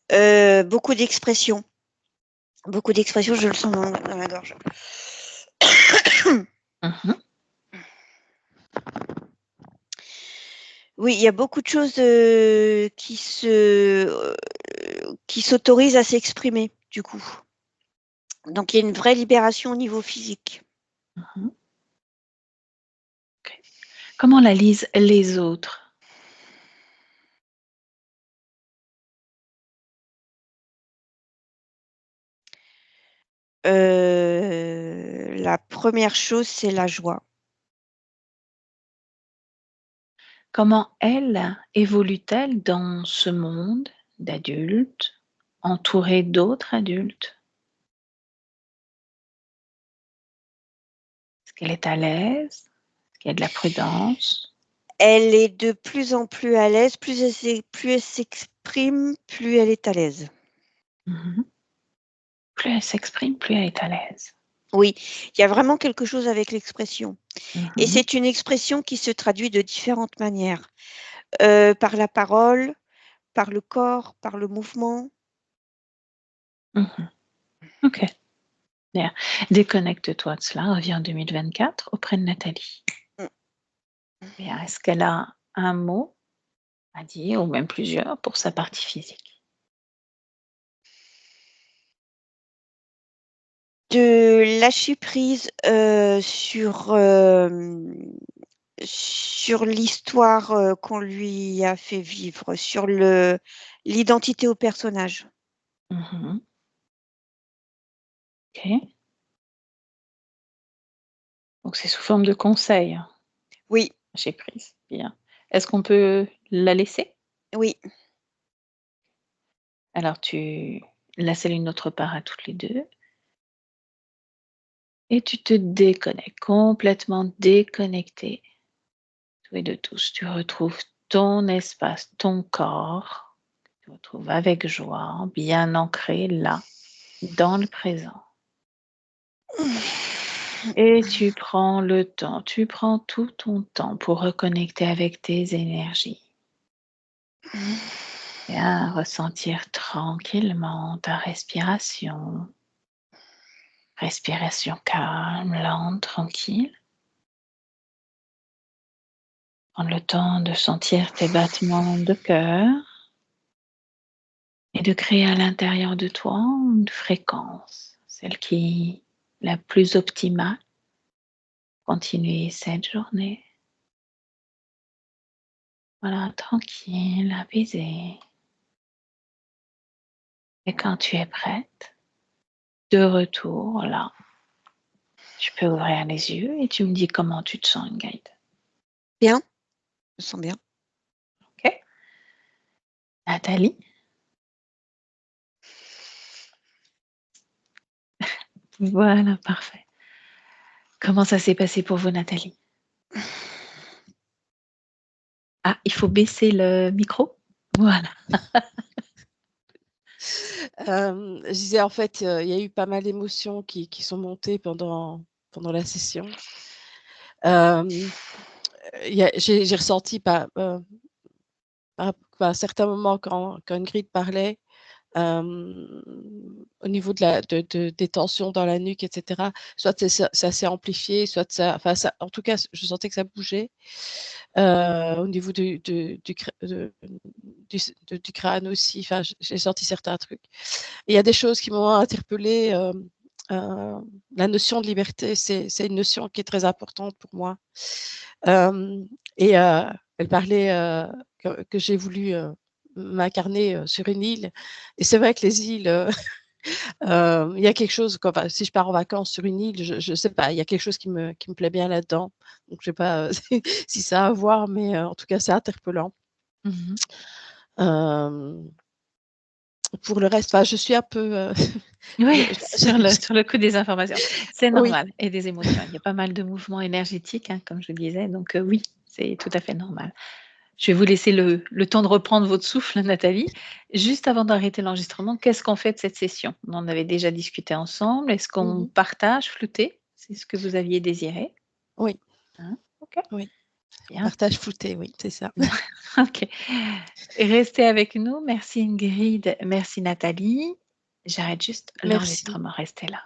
Beaucoup d'expressions. Beaucoup d'expressions, je le sens dans la gorge. Mhm. Oui, il y a beaucoup de choses qui s'autorisent à s'exprimer, du coup. Donc, il y a une vraie libération au niveau physique. Mhm. Ok. Comment la lisent les autres? La première chose, c'est la joie. Comment elle évolue-t-elle dans ce monde d'adultes, entourée d'autres adultes? Est-ce qu'elle est à l'aise? Est-ce qu'il y a de la prudence? Elle est de plus en plus à l'aise, plus elle s'exprime, plus elle est à l'aise. Mhm. Plus elle s'exprime, plus elle est à l'aise. Oui, il y a vraiment quelque chose avec l'expression. Et Mhm. c'est une expression qui se traduit de différentes manières. Par la parole, par le corps, par le mouvement. Mhm. Ok. Bien. Déconnecte-toi de cela, reviens en 2024 auprès de Nathalie. Mm. Bien. Est-ce qu'elle a un mot à dire, ou même plusieurs, pour sa partie physique? De lâcher prise sur l'histoire qu'on lui a fait vivre, sur l'identité au personnage. Mhm. Ok. Donc c'est sous forme de conseil, hein, Oui, lâcher prise. Bien. Est-ce qu'on peut la laisser? oui. Alors tu la scelles une autre part à toutes les deux et tu te déconnectes, complètement déconnecté, tous et de tous. Tu retrouves ton espace, ton corps. Tu retrouves avec joie, bien ancré là, dans le présent. Et tu prends le temps, tu prends tout ton temps pour reconnecter avec tes énergies. Bien, ressentir tranquillement ta respiration. Respiration calme, lente, tranquille. Prendre le temps de sentir tes battements de cœur et de créer à l'intérieur de toi une fréquence, celle qui est la plus optimale. Continuer cette journée. Voilà, tranquille, apaisé. Et quand tu es prête, de retour là, tu peux ouvrir les yeux et tu me dis comment tu te sens, Ingrid. Bien, je sens bien. Ok? Nathalie? Voilà, parfait. Comment ça s'est passé pour vous, Nathalie? Ah, il faut baisser le micro? Voilà. Je disais, en fait, il y a eu pas mal d'émotions qui sont montées pendant la session. J'ai ressenti à certains moments quand Ingrid parlait, au niveau des tensions dans la nuque et cetera, soit ça s'est amplifié, soit ça en tout cas, je sentais que ça bougeait, au niveau du crâne aussi, enfin, j'ai senti certains trucs. Il y a des choses qui m'ont interpellée, la notion de liberté, c'est une notion qui est très importante pour moi. Hem et elle parlait, que j'ai voulu, m'incarner, sur une île et c'est vrai que les îles, Il y a quelque chose enfin, si je pars en vacances sur une île, je sais pas, il y a quelque chose qui me plaît bien là-dedans. Donc je sais pas, si ça a à voir, mais en tout cas, c'est interpellant. Mmh. Hem, pour le reste, enfin, je suis un peu, je Ouais, je sur le coup des informations. C'est oui. normal et des émotions. Il y a pas mal de mouvements énergétiques, hein, comme je disais, donc oui, c'est tout à fait normal. Je vais vous laisser le temps de reprendre votre souffle, Nathalie. Juste avant d'arrêter l'enregistrement, qu'est-ce qu'on fait de cette session? On en avait déjà discuté ensemble. Est-ce qu'on Mmh. partage, flouter? C'est ce que vous aviez désiré? Oui, Hein? OK, oui. bien. Partage flouté, oui, c'est ça. OK. Restez avec nous. Merci Ingrid, merci Nathalie. J'arrête juste Merci. l'enregistrement, restez là.